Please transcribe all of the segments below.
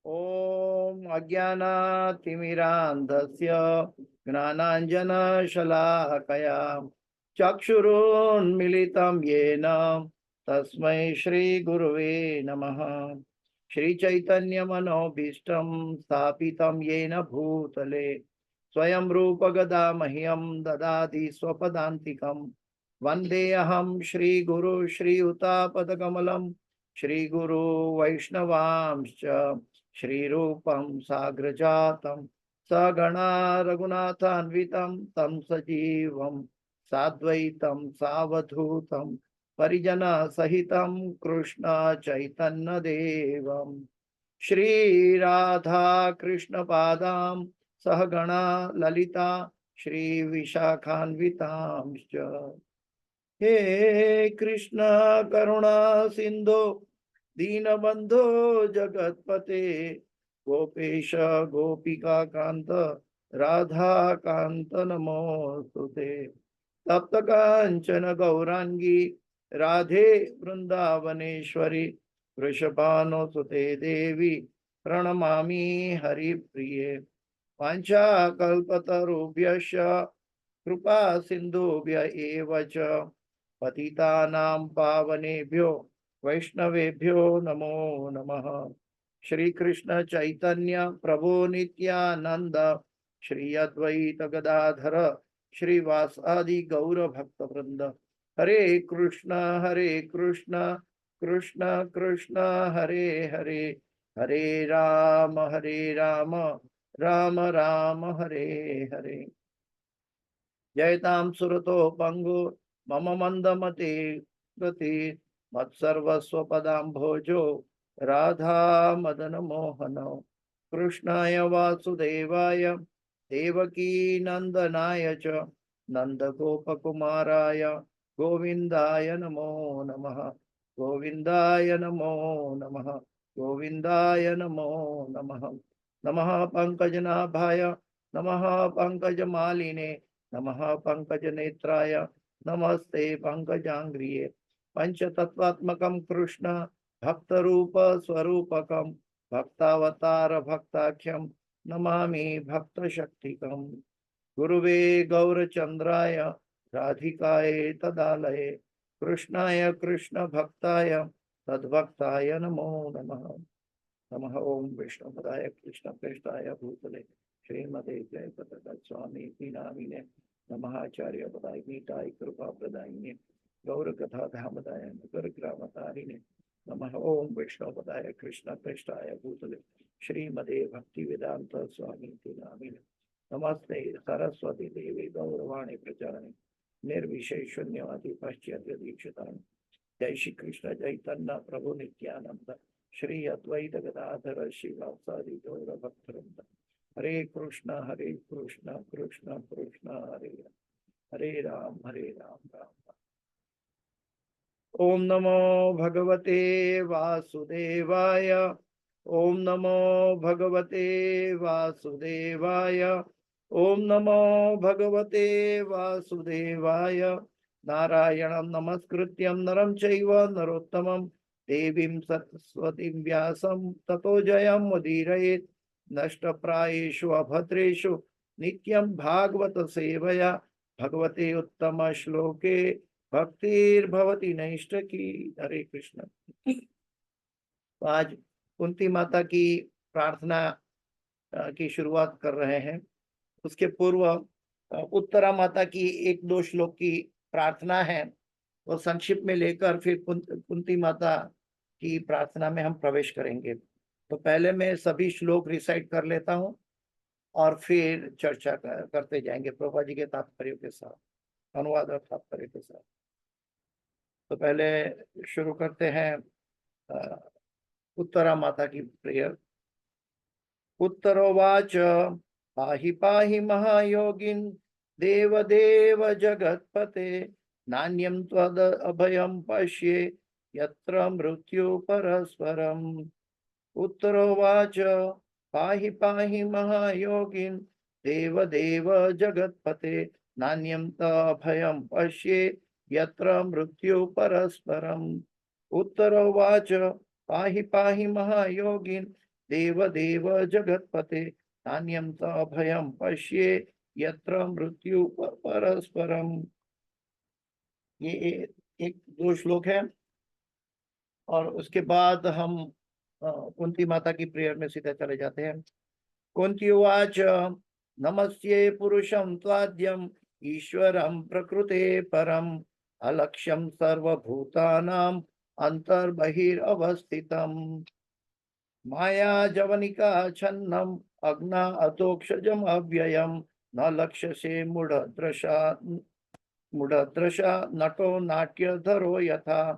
ओम अज्ञानातिमिरान्धस्य ज्ञानाञ्जनशलाकया चक्षुरुन्मिलितं येन तस्मै श्रीगुरुवे नमः। श्रीचैतन्यमनोभीष्टं स्थापितं येन भूतले स्वयं रूपगदा मह्यं ददाति स्वपदान्तिकं। वन्देऽहं श्रीगुरु श्रीयुतापदकमलं श्रीगुरु वैष्णवांश्च श्रीरूपं साग्रजातं सगणा रघुनाथान्वितं तं सजीवं साद्वैतं सावधूतं परिजनसहितं कृष्ण चैतन्यदेवं श्रीराधा कृष्णपादां सहगणा ललिता श्रीविशाखान्वितांश्च। हे कृष्ण करुणा सिंधु दीनबंधो जगतपते गोपेश गोपिका कांत राधा कांत नमोस्तुते। तप्त कांचन गौरांगी राधे वृंदावनेश्वरी वृषभानुसुते देवी प्रणमामि हरिप्रिये। वाञ्छाकल्पतरुभ्यश्च कृपा सिन्धुभ्य एव च पतितानां पावनेभ्यो वैष्णवेभ्यो नमो नमः। श्री कृष्ण चैतन्य प्रभु नित्यानंद श्री अद्वैत गदाधर श्रीवासादि गौर भक्त वृंद हरे कृष्ण कृष्ण कृष्ण हरे हरे हरे राम राम राम हरे हरे। जयतां सुरतो पंगु मम मंदमते गति मत्सर्वस्वपदाम्भोजो राधा मदन मोहन। कृष्णाय वासुदेवाय देवकी नंदनाय च नंदगोपकुमाराय गोविंदाय नमो नमः। गोविंदाय नमो नमः। गोविंदाय नमो नमः। नमः पंकजनाभाय नमः पंकजमालिने नमः पंकजनेत्राय नमस्ते पंकजांग्रिये। पंचतत्वात्मकं कृष्ण भक्तरूप स्वरूपकं भक्तावतार भक्ताख्यं नमामि भक्तशक्तिकं। गुरुवे गौरचंद्राय राधिकाय तदालये कृष्णाय कृष्ण भक्ताय तद्भक्ताय नमो नमः। नमः ओम विष्णुपदाय कृष्ण प्रेष्ठाय भूतले श्रीमते जय पतक स्वामी नामिने नमः। आचार्य पदाय नीताय कृपा प्रदायिने गौर कथा धामदाय नगर ग्रामतारिणे नमः। ओम विष्णुपदाय कृष्ण प्रेष्ठाय भूतले श्रीमते भक्ति वेदांत स्वामी नामिने नमस्ते सरस्वती देवी गौरवाणी प्रचारिणे निर्विशेष शून्यवादी पाश्चात्य दीक्षितानि। जय श्री कृष्ण चैतन्य प्रभु नित्यानंद श्री अद्वैत गदाधर श्रीवासादि गौर भक्तवृंद हरे कृष्ण कृष्ण कृष्ण हरे हरे राम राम राम। ओम नमो भगवते वासुदेवाय। ओम नमो भगवते वासुदेवाय। ओम नमो भगवते वासुदेवाय। नारायणं नमस्कृत्यं नरं चैव नरोत्तमं देवीं सरस्वतीं व्यासं ततो जयमुदीरयेत्। नष्टप्रायेषु अभद्रेषु नित्यं भागवत सेवया भगवते उत्तम श्लोके भक्तिर्भवति नैष्ठकी। हरे कृष्ण। तो आज कुंती माता की प्रार्थना की शुरुआत कर रहे हैं। उसके पूर्व उत्तरा माता की एक दो श्लोक की प्रार्थना है, वो संक्षिप्त में लेकर फिर कुंती माता की प्रार्थना में हम प्रवेश करेंगे। तो पहले मैं सभी श्लोक रिसाइट कर लेता हूँ और फिर चर्चा करते जाएंगे प्रभुपा जी के तात्पर्य के साथ, अनुवाद और तात्पर्य के साथ। तो पहले शुरू करते हैं उत्तरा माता की प्रेयर। उत्तरोवाच पाहि पाहि महायोगिन देव देव जगत्पते नान्यं त्वद अभयं पश्ये यत्र मृत्यु परस्परम्। उत्तरोवाच पाहि पाहि महायोगिन देव देव जगत्पते नान्यं तभयं पश्ये यत्र मृत्यु परस्परम्। उत्तरोवाच पाहि पाहि महायोगिन देव देव जगत्पते नान्यं च अभयं पश्ये यत्र मृत्यु परस्परम। ये एक दो श्लोक है और उसके बाद हम कुंती माता की प्रेयर में सीधे चले जाते हैं। कुंती उवाच नमस्ये पुरुषं त्वाद्यम् ईश्वरं प्रकृते परम् अलक्ष्यं सर्वभूतानां अंतर्बहिरवस्थितम् माया जवनिका छन्नम अग्ना अतोक्षजम अव्ययम न लक्ष्यसे मूढ़दृशा नटो नाट्यधरो यथा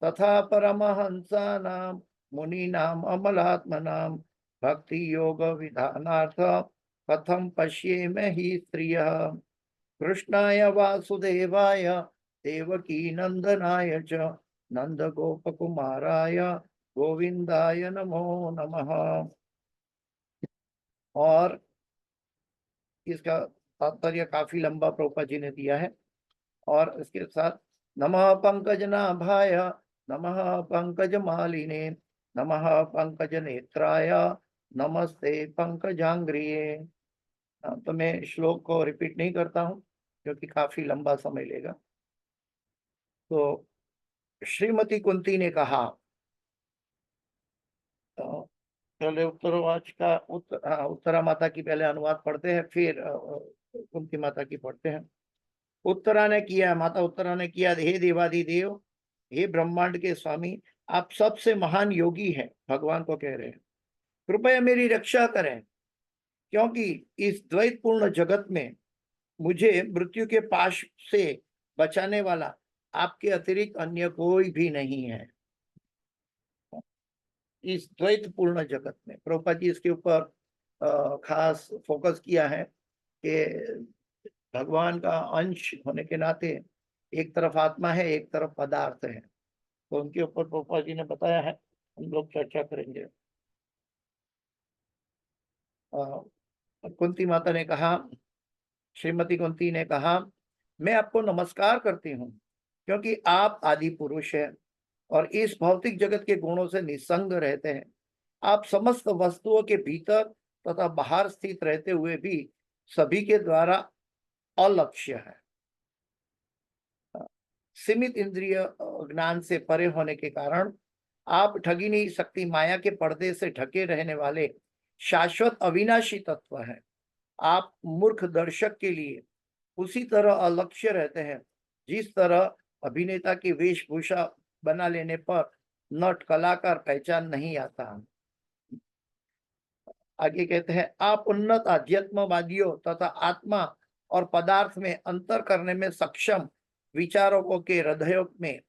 तथा परमहंसानां मुनीनाम् अमलात्मनां भक्ति योग विधानार्थ कथम पश्येम हि स्त्रियः कृष्णाय वासुदेवाय देवकी नंदनाय च नंद गोपकुमाराय गोविंदाय नमो नमः। और इसका तात्पर्य काफी लंबा प्रभुपाद जी ने दिया है। और इसके साथ नमः पंकज नाभाय नमः पंकज मालिने नमः पंकज नेत्राय नमस्ते पंकजांग्रिये। तो मैं श्लोक को रिपीट नहीं करता हूँ क्योंकि काफी लंबा समय लेगा। तो श्रीमती कुंती ने कहा, पहले उत्तरवाच का उत्तरा माता की पहले अनुवाद पढ़ते हैं, फिर कुंती माता की पढ़ते हैं। उत्तरा ने किया, माता उत्तरा ने किया, हे देवाधिदेव, हे ब्रह्मांड के स्वामी, आप सबसे महान योगी हैं। भगवान को कह रहे हैं, कृपया मेरी रक्षा करें, क्योंकि इस द्वैतपूर्ण जगत में मुझे मृत्यु के पाश से बचाने वाला आपके अतिरिक्त अन्य कोई भी नहीं है। इस द्वैतपूर्ण जगत में प्रभुपाद जी इसके ऊपर खास फोकस किया है कि भगवान का अंश होने के नाते एक तरफ आत्मा है, एक तरफ पदार्थ है। तो उनके ऊपर प्रभुपाद जी ने बताया है, हम लोग चर्चा करेंगे। कुंती माता ने कहा, श्रीमती कुंती ने कहा, मैं आपको नमस्कार करती हूँ क्योंकि आप आदि पुरुष हैं और इस भौतिक जगत के गुणों से निसंग रहते हैं। आप समस्त वस्तुओं के भीतर तथा बाहर स्थित रहते हुए भी सभी के द्वारा अलक्ष्य है। सीमित इंद्रिय ज्ञान से परे होने के कारण आप ठगी नहीं सकती माया के पर्दे से ढके रहने वाले शाश्वत अविनाशी तत्व हैं। आप मूर्ख दर्शक के लिए उसी तरह अलक्ष्य रहते हैं जिस तरह अभिनेता की वेशभूषा बना लेने पर नट कलाकार पहचान नहीं आता। आगे कहते हैं, आप उन्नत अध्यात्मवादियों तथा आत्मा और पदार्थ में अंतर करने में सक्षम विचारकों के हृदयों में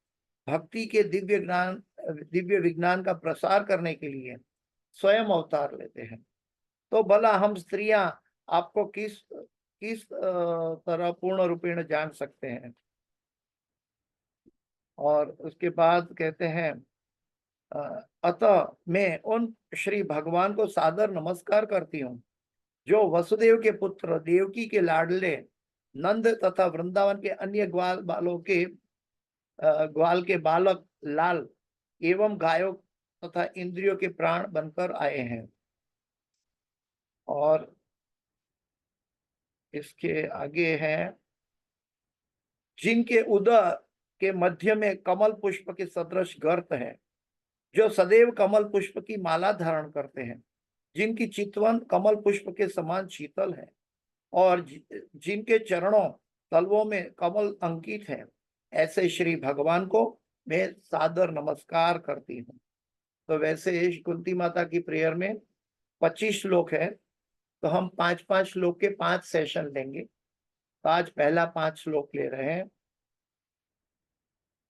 भक्ति के दिव्य विज्ञान का प्रसार करने के लिए स्वयं अवतार लेते हैं। तो भला हम स्त्रियां आपको किस किस तरह पूर्ण रूपेण जान सकते हैं। और उसके बाद कहते हैं, अतः मैं उन श्री भगवान को सादर नमस्कार करती हूँ जो वसुदेव के पुत्र देवकी के लाडले नंद तथा वृंदावन के अन्य ग्वाल के बालक लाल एवं गायों तथा इंद्रियों के प्राण बनकर आए हैं। और इसके आगे है, जिनके उदर के मध्य में कमल पुष्प के सदृश गर्त है, जो सदैव कमल पुष्प की माला धारण करते हैं, जिनकी चितवन कमल पुष्प के समान शीतल है और जिनके चरणों तलवों में कमल अंकित है, ऐसे श्री भगवान को मैं सादर नमस्कार करती हूँ। तो वैसे कुंती माता की प्रेयर में 25 श्लोक है, तो हम 5-5 श्लोक के 5 सेशन लेंगे। तो आज पहला 5 श्लोक ले रहे हैं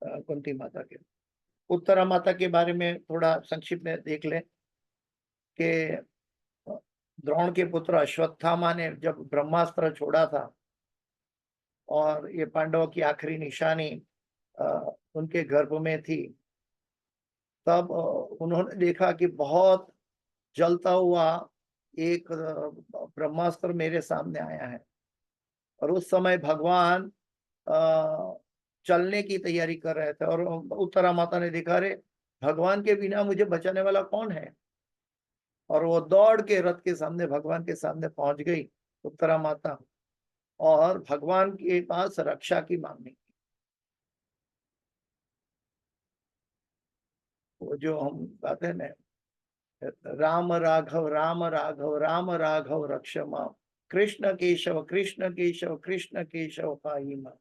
कुंती माता के। उत्तरा माता के बारे में थोड़ा संक्षिप्त में देख लें कि द्रोण के पुत्र अश्वत्थामा ने जब ब्रह्मास्त्र छोड़ा था और ये पांडवों की आखिरी निशानी उनके गर्भ में थी, तब उन्होंने देखा कि बहुत जलता हुआ एक ब्रह्मास्त्र मेरे सामने आया है। और उस समय भगवान चलने की तैयारी कर रहे थे और उत्तरा माता ने देखा, रे भगवान के बिना मुझे बचाने वाला कौन है। और वो दौड़ के रथ के सामने भगवान के सामने पहुंच गई उत्तरा माता, और भगवान के पास रक्षा की मांगनी की। वो जो हम कहते हैं ना, राम राघव राम राघव रक्ष माम, कृष्ण केशव कृष्ण केशव पाहि माम।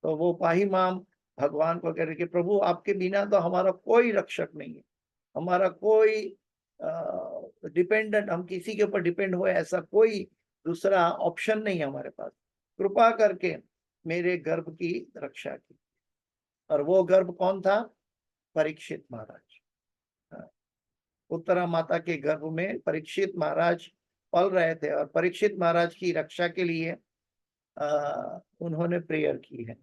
तो वो पाही माम भगवान को कह रहे कि प्रभु आपके बिना तो हमारा कोई रक्षक नहीं है, हमारा कोई डिपेंडेंट, हम किसी के ऊपर डिपेंड हुए ऐसा कोई दूसरा ऑप्शन नहीं है हमारे पास, कृपा करके मेरे गर्भ की रक्षा की। और वो गर्भ कौन था? परीक्षित महाराज। उत्तरा माता के गर्भ में परीक्षित महाराज पल रहे थे, और परीक्षित महाराज की रक्षा के लिए उन्होंने प्रेयर की है।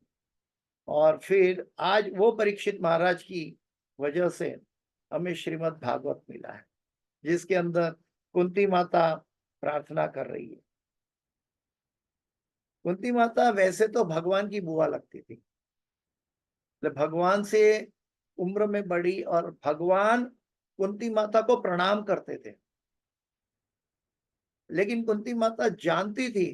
और फिर आज वो परीक्षित महाराज की वजह से हमें श्रीमद् भागवत मिला है, जिसके अंदर कुंती माता प्रार्थना कर रही है। कुंती माता वैसे तो भगवान की बुआ लगती थी, भगवान से उम्र में बड़ी, और भगवान कुंती माता को प्रणाम करते थे। लेकिन कुंती माता जानती थी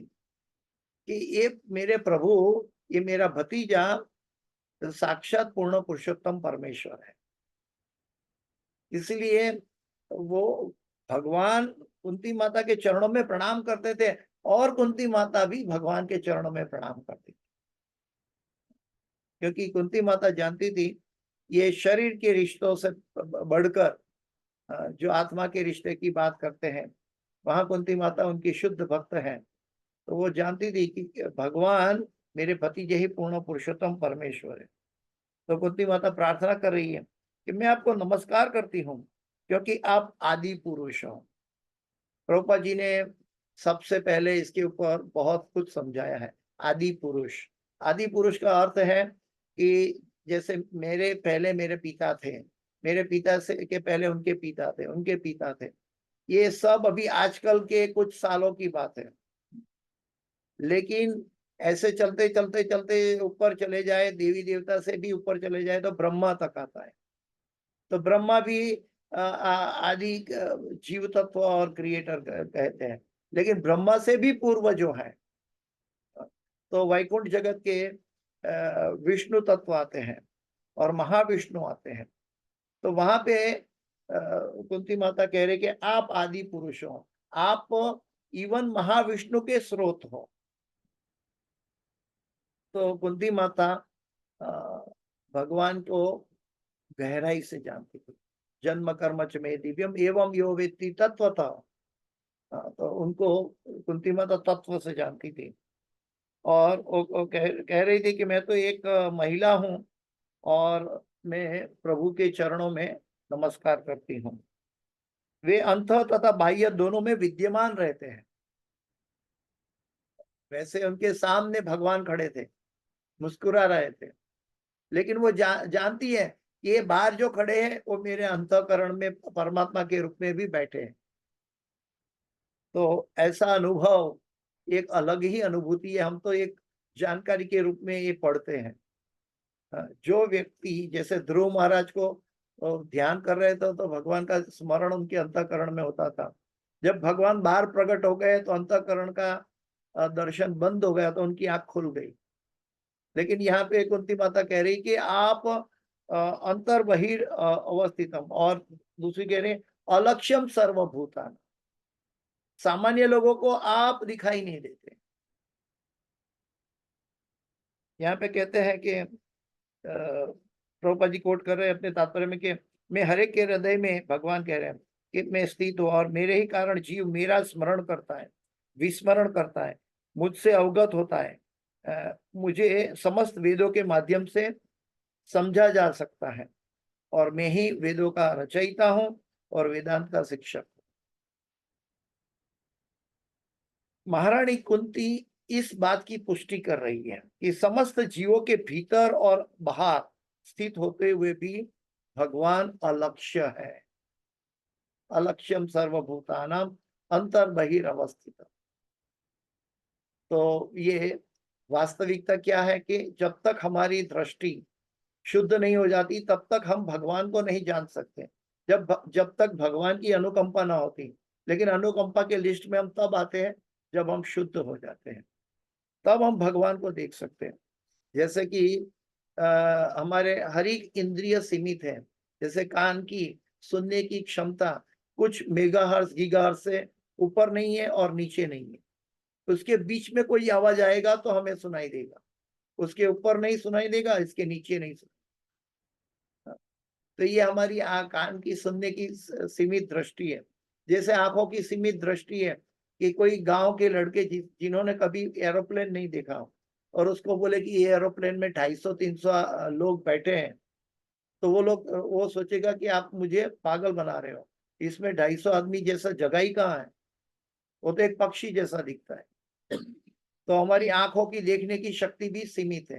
कि ये मेरे प्रभु, ये मेरा भतीजा साक्षात पूर्ण पुरुषोत्तम परमेश्वर है। इसलिए वो भगवान कुंती माता के चरणों में प्रणाम करते थे, और कुंती माता भी भगवान के चरणों में प्रणाम करती थी, क्योंकि कुंती माता जानती थी ये शरीर के रिश्तों से बढ़कर जो आत्मा के रिश्ते की बात करते हैं, वहां कुंती माता उनकी शुद्ध भक्त है। तो वो जानती थी कि भगवान मेरे भतीजे ही पूर्ण पुरुषोत्तम परमेश्वर है। तो कुंती माता प्रार्थना कर रही है कि मैं आपको नमस्कार करती हूँ, क्योंकि आप आदि पुरुष हो। प्रभुपाद जी ने सबसे पहले इसके ऊपर बहुत कुछ समझाया है। आदि पुरुष, आदि पुरुष का अर्थ है कि जैसे मेरे पहले मेरे पिता थे, मेरे पिता से के पहले उनके पिता थे, उनके पिता थे। ये सब अभी आजकल के कुछ सालों की बात है, लेकिन ऐसे चलते चलते चलते ऊपर चले जाए, देवी देवता से भी ऊपर चले जाए तो ब्रह्मा तक आता है। तो ब्रह्मा भी आदि जीव तत्व और क्रिएटर कहते हैं, लेकिन ब्रह्मा से भी पूर्व जो है, तो वैकुंठ जगत के विष्णु तत्व आते हैं और महाविष्णु आते हैं। तो वहां पे कुंती माता कह रहे कि आप आदि पुरुष हो, आप इवन महाविष्णु के स्रोत हो। तो कुंती माता भगवान को गहराई से जानती थी। जन्म कर्म च में दिव्यम एवं यो वेत्ति तत्वतः। तो उनको कुंती माता तत्व से जानती थी, और वो कह रही थी कि मैं तो एक महिला हूँ, और मैं प्रभु के चरणों में नमस्कार करती हूँ। वे अंत तथा बाह्य दोनों में विद्यमान रहते हैं। वैसे उनके सामने भगवान खड़े थे, मुस्कुरा रहे थे, लेकिन वो जानती है कि ये बाहर जो खड़े हैं वो मेरे अंतःकरण में परमात्मा के रूप में भी बैठे हैं। तो ऐसा अनुभव एक अलग ही अनुभूति है। हम तो एक जानकारी के रूप में ये पढ़ते हैं। जो व्यक्ति जैसे ध्रुव महाराज को ध्यान कर रहे थे तो भगवान का स्मरण उनके अंतःकरण में होता था। जब भगवान बाहर प्रकट हो गए तो अंतःकरण का दर्शन बंद हो गया, तो उनकी आंख खुल गई। लेकिन यहाँ पे कुंती माता कह रही कि आप अंतर बहिर अवस्थितम, और दूसरी कह रही अलक्ष्यम सर्वभूतान, सामान्य लोगों को आप दिखाई नहीं देते। यहाँ पे कहते हैं कि प्रभुपाद जी कोट कर रहे हैं अपने तात्पर्य में कि मैं हर एक के हृदय में, भगवान कह रहे हैं कि मैं स्थित हूँ, और मेरे ही कारण जीव मेरा स्मरण करता है, विस्मरण करता है, मुझसे अवगत होता है। मुझे समस्त वेदों के माध्यम से समझा जा सकता है, और मैं ही वेदों का रचयिता हूँ और वेदांत का शिक्षक। महारानी कुंती इस बात की पुष्टि कर रही है कि समस्त जीवों के भीतर और बाहर स्थित होते हुए भी भगवान अलक्ष्य है। अलक्ष्यम सर्वभूतानाम अंतर बहिर्अवस्थित। तो ये वास्तविकता क्या है कि जब तक हमारी दृष्टि शुद्ध नहीं हो जाती तब तक हम भगवान को नहीं जान सकते। जब तक भगवान की अनुकंपा ना होती। लेकिन अनुकंपा के लिस्ट में हम तब आते हैं जब हम शुद्ध हो जाते हैं, तब हम भगवान को देख सकते हैं। जैसे कि हमारे हर एक इंद्रिय सीमित है। जैसे कान की सुनने की क्षमता कुछ मेगाहर्ट्ज गीगाहर्ट्ज से ऊपर नहीं है और नीचे नहीं है। उसके बीच में कोई आवाज आएगा तो हमें सुनाई देगा, उसके ऊपर नहीं सुनाई देगा, इसके नीचे नहीं सुनाई। तो ये हमारी कान की सुनने की सीमित दृष्टि है। जैसे आंखों की सीमित दृष्टि है कि कोई गांव के लड़के जिन्होंने कभी एरोप्लेन नहीं देखा हो और उसको बोले कि ये एरोप्लेन में 250-300 लोग बैठे हैं, तो वो सोचेगा कि आप मुझे पागल बना रहे हो, इसमें 250 आदमी जैसा जगह ही कहाँ है, वो तो एक पक्षी जैसा दिखता है। तो हमारी आंखों की देखने की शक्ति भी सीमित है।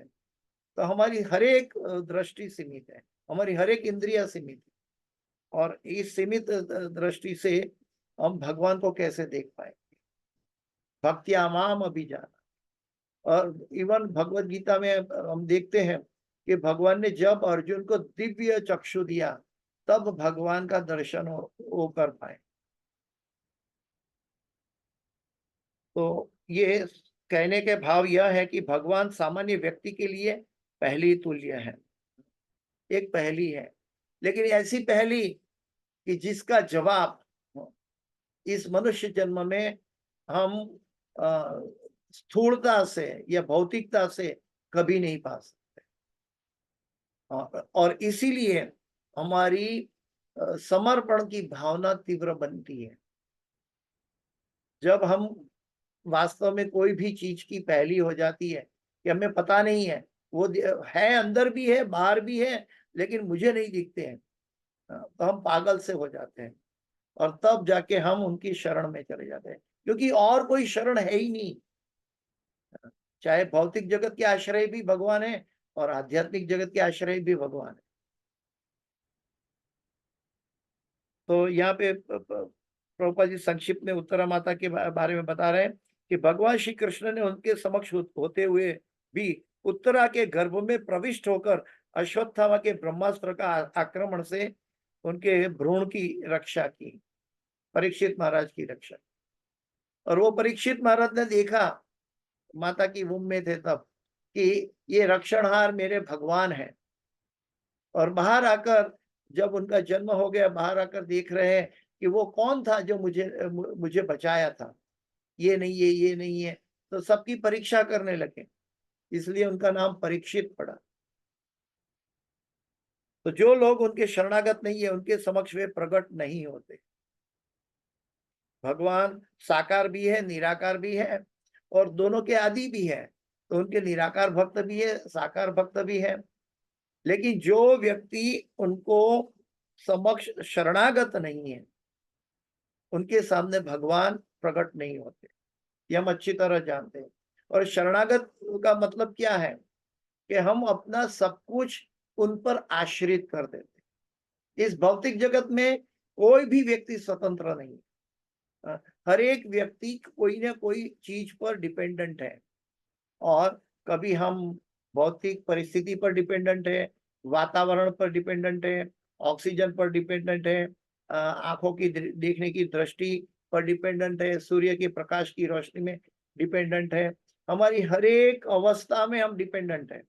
तो हमारी हर एक दृष्टि सीमित है, हमारी हर एक इंद्रिया सीमित है। और इस सीमित दृष्टि से हम भगवान को कैसे देख पाए? भक्त्या माम अभिजाना। और इवन भगवत गीता में हम देखते हैं कि भगवान ने जब अर्जुन को दिव्य चक्षु दिया, तब भगवान का दर्शन वो कर पाए। तो ये कहने के भाव यह है कि भगवान सामान्य व्यक्ति के लिए पहली तुल्य है, एक पहली है, लेकिन ऐसी पहली कि जिसका जवाब इस मनुष्य जन्म में हम अ, स्थूलता से या भौतिकता से कभी नहीं पा सकते। और इसीलिए हमारी समर्पण की भावना तीव्र बनती है। जब हम वास्तव में कोई भी चीज की पहली हो जाती है कि हमें पता नहीं है, वो है, अंदर भी है बाहर भी है, लेकिन मुझे नहीं दिखते हैं, तो हम पागल से हो जाते हैं। और तब जाके हम उनकी शरण में चले जाते हैं, क्योंकि और कोई शरण है ही नहीं। चाहे भौतिक जगत के आश्रय भी भगवान है और आध्यात्मिक जगत के आश्रय भी भगवान है। तो यहाँ पे प्रभुपाद जी संक्षिप्त में उत्तरा माता के बारे में बता रहे हैं कि भगवान श्री कृष्ण ने उनके समक्ष होते हुए भी उत्तरा के गर्भ में प्रविष्ट होकर अश्वत्थामा के ब्रह्मास्त्र का आक्रमण से उनके भ्रूण की रक्षा की, परीक्षित महाराज की रक्षा। और वो परीक्षित महाराज ने देखा, माता की वुम में थे तब, कि ये रक्षणहार मेरे भगवान है। और बाहर आकर जब उनका जन्म हो गया, बाहर आकर देख रहे हैं कि वो कौन था जो मुझे बचाया था, ये नहीं है, ये नहीं है। तो सबकी परीक्षा करने लगे, इसलिए उनका नाम परीक्षित पड़ा। तो जो लोग उनके शरणागत नहीं है, उनके समक्ष वे प्रकट नहीं होते। भगवान साकार भी है, निराकार भी है, और दोनों के आदि भी है। तो उनके निराकार भक्त भी है, साकार भक्त भी है। लेकिन जो व्यक्ति उनको समक्ष शरणागत नहीं है, उनके सामने भगवान प्रकट नहीं होते, ये हम अच्छी तरह जानते हैं। और शरणागत का मतलब क्या है? कि हम अपना सब कुछ उन पर आश्रित कर देते। इस भौतिक जगत में कोई भी व्यक्ति स्वतंत्र नहीं है। हर एक व्यक्ति कोई ना कोई चीज पर डिपेंडेंट है। और कभी हम भौतिक परिस्थिति पर डिपेंडेंट है, वातावरण पर डिपेंडेंट है, ऑक्सीजन पर डिपेंडेंट है, आंखों की देखने की दृष्टि पर डिपेंडेंट है, सूर्य के प्रकाश की रोशनी में डिपेंडेंट है। हमारी हर एक अवस्था में हम डिपेंडेंट है।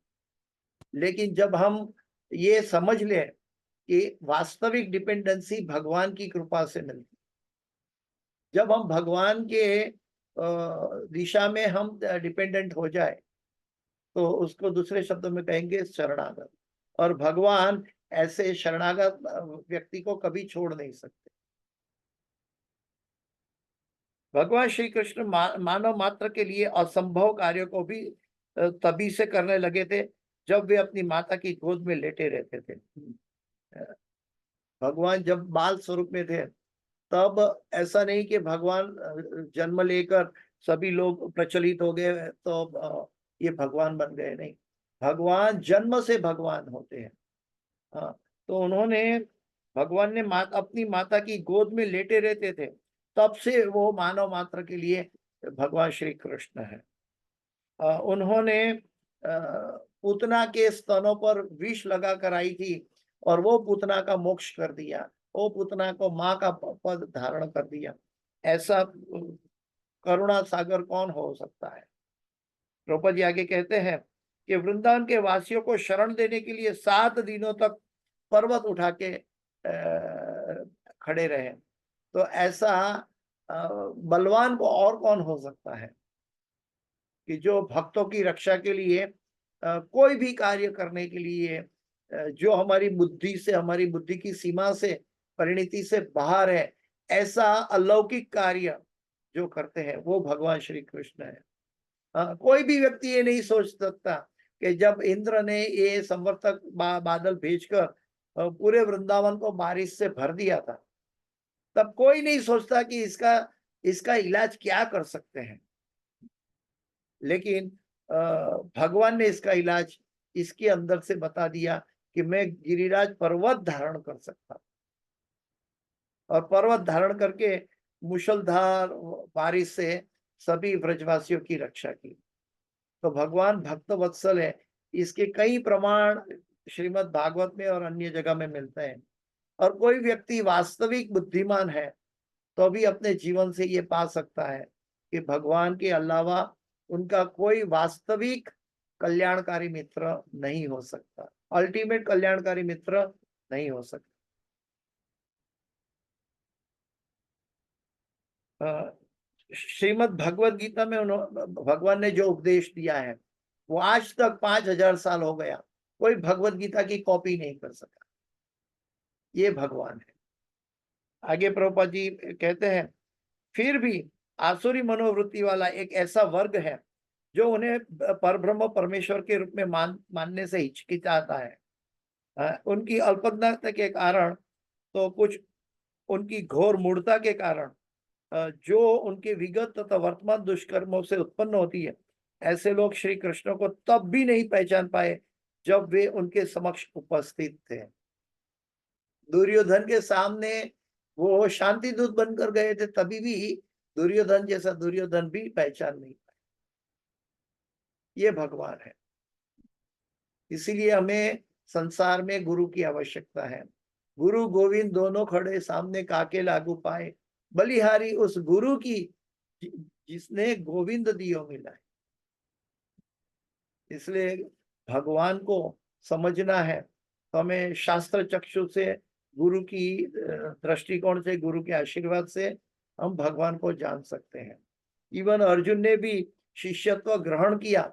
लेकिन जब हम ये समझ ले कि वास्तविक डिपेंडेंसी भगवान की कृपा से मिलती, जब हम भगवान के दिशा में हम डिपेंडेंट हो जाए, तो उसको दूसरे शब्दों में कहेंगे शरणागत। और भगवान ऐसे शरणागत व्यक्ति को कभी छोड़ नहीं सकते। भगवान श्री कृष्ण मानव मात्र के लिए असंभव कार्यों को भी तभी से करने लगे थे जब वे अपनी माता की गोद में लेटे रहते थे। भगवान जब बाल स्वरूप में थे, तब ऐसा नहीं कि भगवान जन्म लेकर सभी लोग प्रचलित हो गए तो ये भगवान बन गए, नहीं। भगवान जन्म से भगवान होते हैं। हाँ, तो भगवान ने अपनी माता की गोद में लेटे रहते थे, तब से वो मानव मात्र के लिए भगवान श्री कृष्ण है। उन्होंने पूतना के स्तनों पर विष लगा कर आई थी और वो पूतना का मोक्ष कर दिया। वो पुतना को माँ का पद धारण कर दिया। ऐसा करुणा सागर कौन हो सकता है। द्रौपदी जी आगे कहते हैं कि वृंदावन के वासियों को शरण देने के लिए 7 दिनों तक पर्वत उठा के खड़े रहे। तो ऐसा बलवान को और कौन हो सकता है कि जो भक्तों की रक्षा के लिए कोई भी कार्य करने के लिए जो हमारी बुद्धि से, हमारी बुद्धि की सीमा से, परिणति से बाहर है, ऐसा अलौकिक कार्य जो करते हैं वो भगवान श्री कृष्ण है। कोई भी व्यक्ति ये नहीं सोच सकता कि जब इंद्र ने ये संवर्तक बादल भेजकर पूरे वृंदावन को बारिश से भर दिया था, तब कोई नहीं सोचता कि इसका इलाज क्या कर सकते हैं। लेकिन भगवान ने इसका इलाज इसके अंदर से बता दिया कि मैं गिरिराज पर्वत धारण कर सकता, और पर्वत धारण करके मुसलधार बारिश से सभी ब्रजवासियों की रक्षा की। तो भगवान भक्त वत्सल है, इसके कई प्रमाण श्रीमद् भागवत में और अन्य जगह में मिलते हैं। और कोई व्यक्ति वास्तविक बुद्धिमान है तो भी अपने जीवन से ये पा सकता है कि भगवान के अलावा उनका कोई वास्तविक कल्याणकारी मित्र नहीं हो सकता, अल्टीमेट कल्याणकारी मित्र नहीं हो सकता। श्रीमद् भगवत गीता में भगवान ने जो उपदेश दिया है वो आज तक 5000 साल हो गया, कोई भगवत गीता की कॉपी नहीं कर सका। ये भगवान है। आगे प्रभुपाद जी कहते हैं, फिर भी आसुरी मनोवृत्ति वाला एक ऐसा वर्ग है जो उन्हें परब्रह्म परमेश्वर के रूप में मानने से हिचकिचाता है। उनकी अल्पज्ञता के कारण, तो कुछ उनकी घोर मूढ़ता के कारण, जो उनके विगत तथा वर्तमान दुष्कर्मों से उत्पन्न होती है, ऐसे लोग श्री कृष्ण को तब भी नहीं पहचान पाए जब वे उनके समक्ष उपस्थित थे। दुर्योधन के सामने वो शांति दूत बनकर गए थे, तभी भी दुर्योधन जैसा दुर्योधन भी पहचान नहीं पाए। ये भगवान है। इसीलिए हमें संसार में गुरु की आवश्यकता है। गुरु गोविंद दोनों खड़े सामने, काके लागू पाए, बलिहारी उस गुरु की जिसने गोविंद दियो मिलाए। इसलिए भगवान को समझना है तो हमें शास्त्र चक्षु से, गुरु की दृष्टिकोण से, गुरु के आशीर्वाद से हम भगवान को जान सकते हैं। इवन अर्जुन ने भी शिष्यत्व ग्रहण किया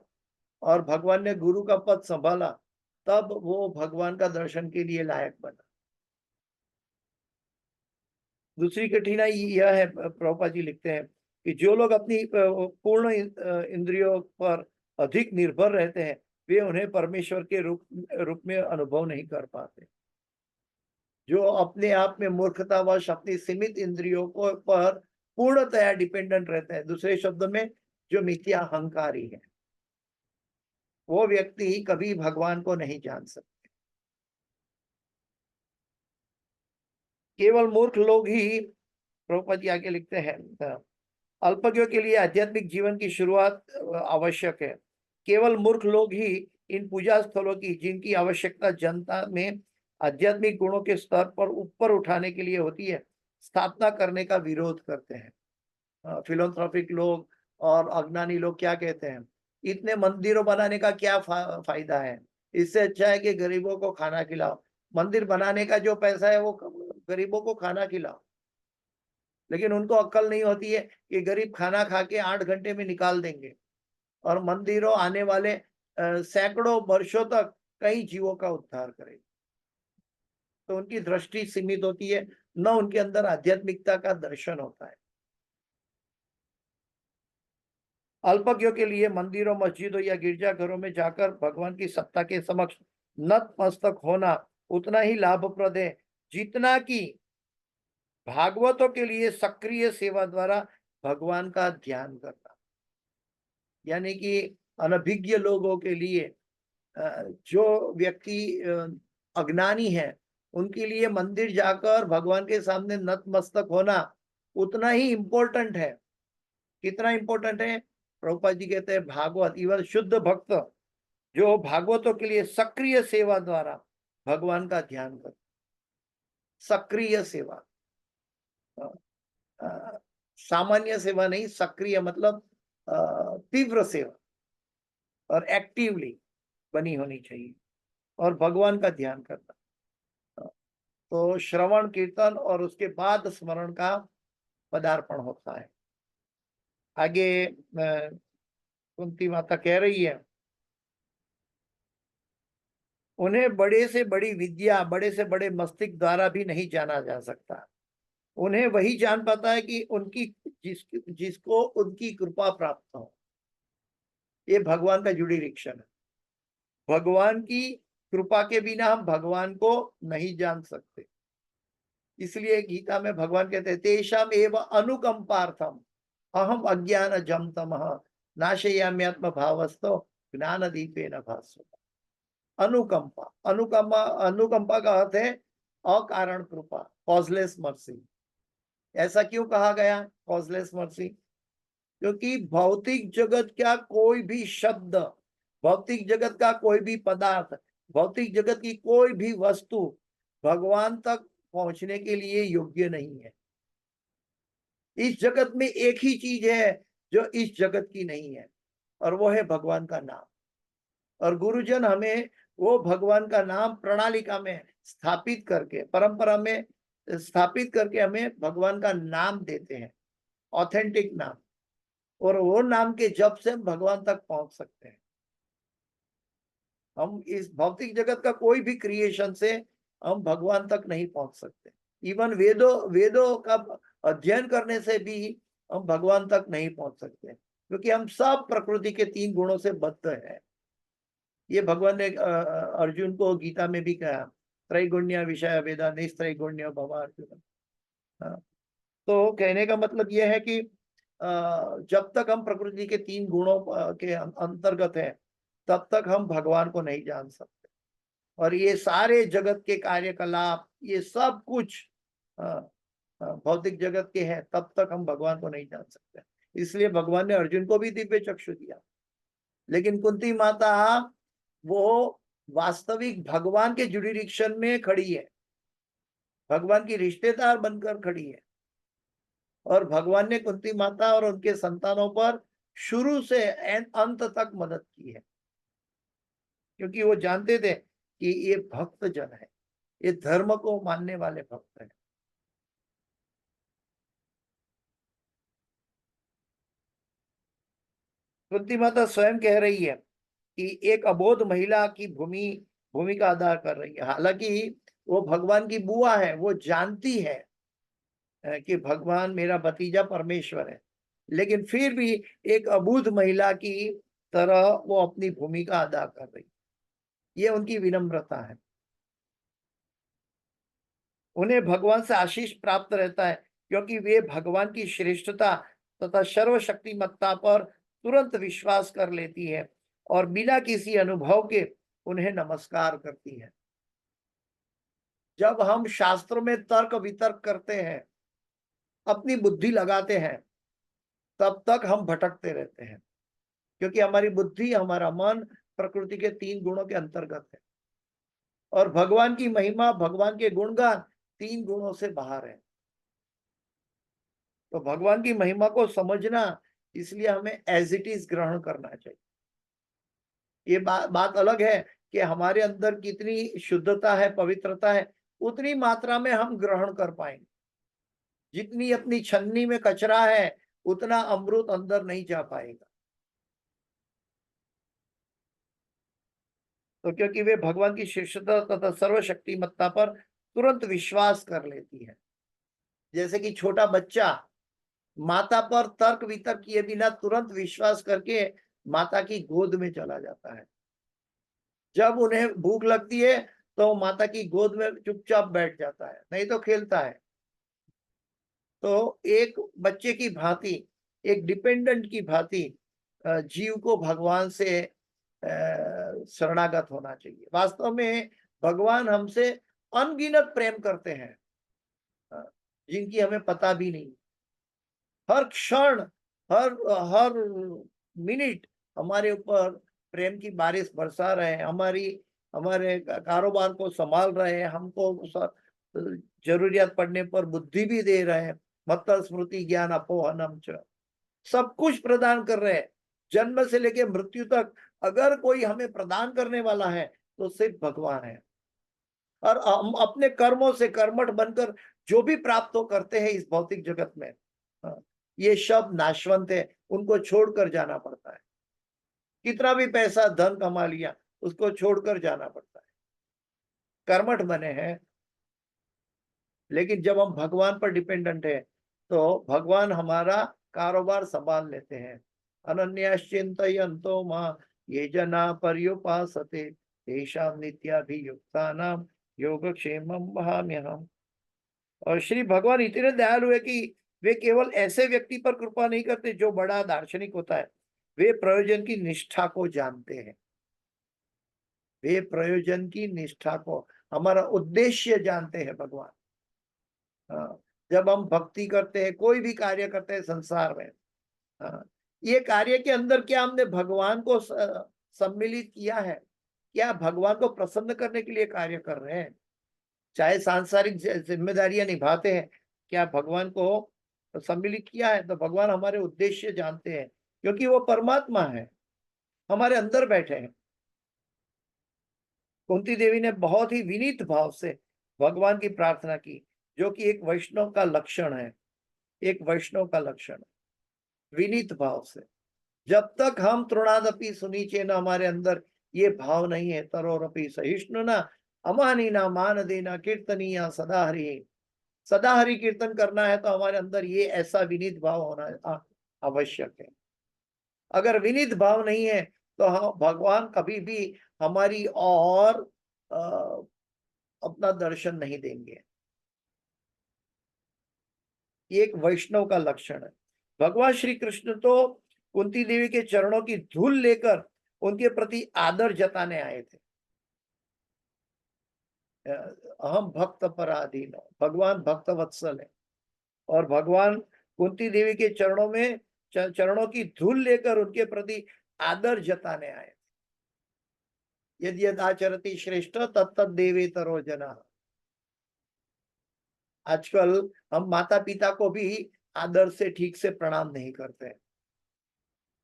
और भगवान ने गुरु का पद संभाला, तब वो भगवान का दर्शन के लिए लायक बना। दूसरी कठिनाई यह है, प्रभुपाद जी लिखते हैं कि जो लोग अपनी पूर्ण इंद्रियों पर अधिक निर्भर रहते हैं, वे उन्हें परमेश्वर के रूप में अनुभव नहीं कर पाते। जो अपने आप में मूर्खतावश अपनी सीमित इंद्रियों को पर पूर्णतया डिपेंडेंट रहते हैं, दूसरे शब्द में जो मिथ्या अहंकारी है, वो व्यक्ति कभी भगवान को नहीं जान सकते। केवल मूर्ख लोग ही, प्रभुपाद जी आगे लिखते हैं, अल्पज्ञों के लिए आध्यात्मिक जीवन की शुरुआत आवश्यक है। केवल मूर्ख लोग ही इन पूजा स्थलों की, जिनकी आवश्यकता जनता में आध्यात्मिक गुणों के स्तर पर ऊपर उठाने के लिए होती है, स्थापना करने का विरोध करते हैं। फिलोंथ्रोपिक लोग और अज्ञानी लोग क्या कहते हैं, इतने मंदिरों बनाने का क्या फायदा है, इससे अच्छा है कि गरीबों को खाना खिलाओ। मंदिर बनाने का जो पैसा है वो गरीबों को खाना खिलाओ। लेकिन उनको अक्ल नहीं होती है कि गरीब खाना खा के 8 घंटे में निकाल देंगे, और मंदिरों आने वाले सैकड़ों वर्षों तक कई जीवों का उद्धार करेंगे। तो उनकी दृष्टि सीमित होती है, न उनके अंदर आध्यात्मिकता का दर्शन होता है। अल्पज्ञों के लिए मंदिरों, मस्जिदों या गिरजाघरों में जाकर भगवान की सत्ता के समक्ष नतमस्तक होना उतना ही लाभप्रद है जितना कि भागवतों के लिए सक्रिय सेवा द्वारा भगवान का ध्यान करना। यानी कि अनभिज्ञ लोगों के लिए, जो व्यक्ति अज्ञानी है, उनके लिए मंदिर जाकर भगवान के सामने नतमस्तक होना उतना ही इम्पोर्टेंट है। कितना इम्पोर्टेंट है? प्रभुपाद जी कहते हैं भागवत, इवन शुद्ध भक्त जो भागवतों के लिए सक्रिय सेवा द्वारा भगवान का ध्यान करते, सक्रिय सेवा, अ, अ, सामान्य सेवा नहीं, सक्रिय मतलब तीव्र सेवा और एक्टिवली बनी होनी चाहिए, और भगवान का ध्यान करना। तो श्रवण कीर्तन और उसके बाद स्मरण का पदार्पण होता है। आगे कुंती माता कह रही है, उन्हें बड़े से बड़ी विद्या, बड़े से बड़े मस्तिष्क द्वारा भी नहीं जाना जा सकता। उन्हें वही जान पाता है कि उनकी जिसको उनकी कृपा प्राप्त हो। ये भगवान का जुडिरिक्शन है। भगवान की कृपा के बिना हम भगवान को नहीं जान सकते। इसलिए गीता में भगवान कहते हैं, तेषाम एव अनुकंपार्थम अहम अज्ञान जम तमः नाशयाम्यात्म भावस्तो ज्ञान दीपेन भास्वता। अनुकंपा, अनुकंपा, अनुकंपा का अर्थ है अकारण कृपा, कॉजलेस मर्सी। ऐसा क्यों कहा गया कॉजलेस मर्सी? क्योंकि भौतिक जगत का कोई भी शब्द, भौतिक जगत का कोई भी पदार्थ, भौतिक जगत की कोई भी वस्तु भगवान तक पहुंचने के लिए योग्य नहीं है। इस जगत में एक ही चीज है जो इस जगत की नहीं है, और वो है भगवान का नाम। और गुरुजन हमें वो भगवान का नाम प्रणालिका में स्थापित करके, परंपरा में स्थापित करके हमें भगवान का नाम देते हैं, ऑथेंटिक नाम। और वो नाम के जप से हम भगवान तक पहुंच सकते हैं। हम इस भौतिक जगत का कोई भी क्रिएशन से हम भगवान तक नहीं पहुंच सकते। इवन वेदों वेदों का अध्ययन करने से भी हम भगवान तक नहीं पहुंच सकते, क्योंकि हम सब प्रकृति के 3 गुणों से बद्ध हैं। ये भगवान ने अर्जुन को गीता में भी कहा, त्रैगुण्य विषय वेदा निस्त्रैगुण्य भव अर्जुन। हाँ, तो कहने का मतलब यह है कि जब तक हम प्रकृति के 3 गुणों के अंतर्गत हैं, तब तक हम भगवान को नहीं जान सकते। और ये सारे जगत के कार्यकलाप, ये सब कुछ भौतिक जगत के हैं, तब तक हम भगवान को नहीं जान सकते। इसलिए भगवान ने अर्जुन को भी दिव्य चक्षु दिया। लेकिन कुंती माता वो वास्तविक भगवान के जुडिरिक्शन में खड़ी है, भगवान की रिश्तेदार बनकर खड़ी है। और भगवान ने कुंती माता और उनके संतानों पर शुरू से अंत तक मदद की है, क्योंकि वो जानते थे कि ये भक्त जन है, ये धर्म को मानने वाले भक्त हैं। कुंती माता स्वयं कह रही है कि एक अबोध महिला की भूमिका अदा कर रही है। हालांकि वो भगवान की बुआ है, वो जानती है कि भगवान मेरा भतीजा परमेश्वर है, लेकिन फिर भी एक अबूझ महिला की तरह वो अपनी भूमिका अदा कर रही। ये उनकी विनम्रता है। उन्हें भगवान से आशीष प्राप्त रहता है, क्योंकि वे भगवान की श्रेष्ठता तथा सर्वशक्तिमत्ता पर तुरंत विश्वास कर लेती है और बिना किसी अनुभव के उन्हें नमस्कार करती है। जब हम शास्त्रों में तर्क वितर्क करते हैं, अपनी बुद्धि लगाते हैं, तब तक हम भटकते रहते हैं, क्योंकि हमारी बुद्धि, हमारा मन प्रकृति के 3 गुणों के अंतर्गत है। और भगवान की महिमा, भगवान के गुणगान 3 गुणों से बाहर है। तो भगवान की महिमा को समझना, इसलिए हमें एज इट इज ग्रहण करना चाहिए। ये बात अलग है कि हमारे अंदर कितनी शुद्धता है, पवित्रता है, उतनी मात्रा में हम ग्रहण कर पाएंगे। जितनी अपनी छन्नी में कचरा है, उतना अमृत अंदर नहीं जा पाएगा। तो क्योंकि वे भगवान की श्रेष्ठता तथा सर्वशक्तिमत्ता पर तुरंत विश्वास कर लेती है। जैसे कि छोटा बच्चा माता पर तर्क वितर्क किए बिना तुरंत विश्वास करके माता की गोद में चला जाता है। जब उन्हें भूख लगती है तो माता की गोद में चुपचाप बैठ जाता है, नहीं तो खेलता है। तो एक बच्चे की भांति, एक डिपेंडेंट की भांति जीव को भगवान से शरणागत होना चाहिए। वास्तव में भगवान हमसे अनगिनत प्रेम करते हैं, जिनकी हमें पता भी नहीं। हर क्षण, हर हर मिनट हमारे ऊपर प्रेम की बारिश बरसा रहे हैं, हमारे कारोबार को संभाल रहे हैं, हमको जरूरियात पड़ने पर बुद्धि भी दे रहे हैं, मत स्मृति ज्ञान अपोहनम च, सब कुछ प्रदान कर रहे हैं। जन्म से लेकर मृत्यु तक अगर कोई हमें प्रदान करने वाला है तो सिर्फ भगवान है। और हम अपने कर्मों से कर्मठ बनकर जो भी प्राप्त हो करते हैं इस भौतिक जगत में, ये शब्द नाशवंत है, उनको छोड़कर जाना पड़ता है। कितना भी पैसा धन कमा लिया, उसको छोड़कर जाना पड़ता है। कर्मठ बने हैं, लेकिन जब हम भगवान पर डिपेंडेंट है तो भगवान हमारा कारोबार संभाल लेते हैं। अनन्याश्चिन्तयन्तो मां ये जना पर्युपासते तेषां नित्याभियुक्तानां योगक्षेमं वहाम्यहम्। और श्री भगवान इतने दयालु है कि वे केवल ऐसे व्यक्ति पर कृपा नहीं करते जो बड़ा दार्शनिक होता है, वे प्रयोजन की निष्ठा को जानते हैं। वे प्रयोजन की निष्ठा को, हमारा उद्देश्य जानते हैं भगवान। जब हम भक्ति करते हैं, कोई भी कार्य करते हैं संसार में, ये कार्य के अंदर क्या हमने भगवान को सम्मिलित किया है, क्या भगवान को प्रसन्न करने के लिए कार्य कर रहे हैं? चाहे सांसारिक जिम्मेदारियां निभाते हैं, क्या भगवान को सम्मिलित किया है? तो भगवान हमारे उद्देश्य जानते हैं, क्योंकि वो परमात्मा है, हमारे अंदर बैठे हैं। कुंती देवी ने बहुत ही विनीत भाव से भगवान की प्रार्थना की, जो कि एक वैष्णव का लक्षण है। एक वैष्णव का लक्षण है विनीत भाव से। जब तक हम तृणादपि सुनीचे न, हमारे अंदर ये भाव नहीं है, तरोरपि सहिष्णु ना अमानी ना मान देना कीर्तनीय सदा हरि, सदा हरि कीर्तन करना है तो हमारे अंदर ये ऐसा विनीत भाव होना आवश्यक है। अगर विनीत भाव नहीं है तो हम भगवान कभी भी हमारी और अपना दर्शन नहीं देंगे। ये एक वैष्णव का लक्षण है। भगवान श्री कृष्ण तो कुंती देवी के चरणों की धूल लेकर उनके प्रति आदर जताने आए थे। हम भक्त पराधीन, भगवान भक्त वत्सल है, और भगवान कुंती देवी के चरणों में चरणों की धूल लेकर उनके प्रति आदर जताने आए। यदि यद आचरति श्रेष्ठ तत्त देवेतरो जना। आजकल हम माता पिता को भी आदर से ठीक से प्रणाम नहीं करते,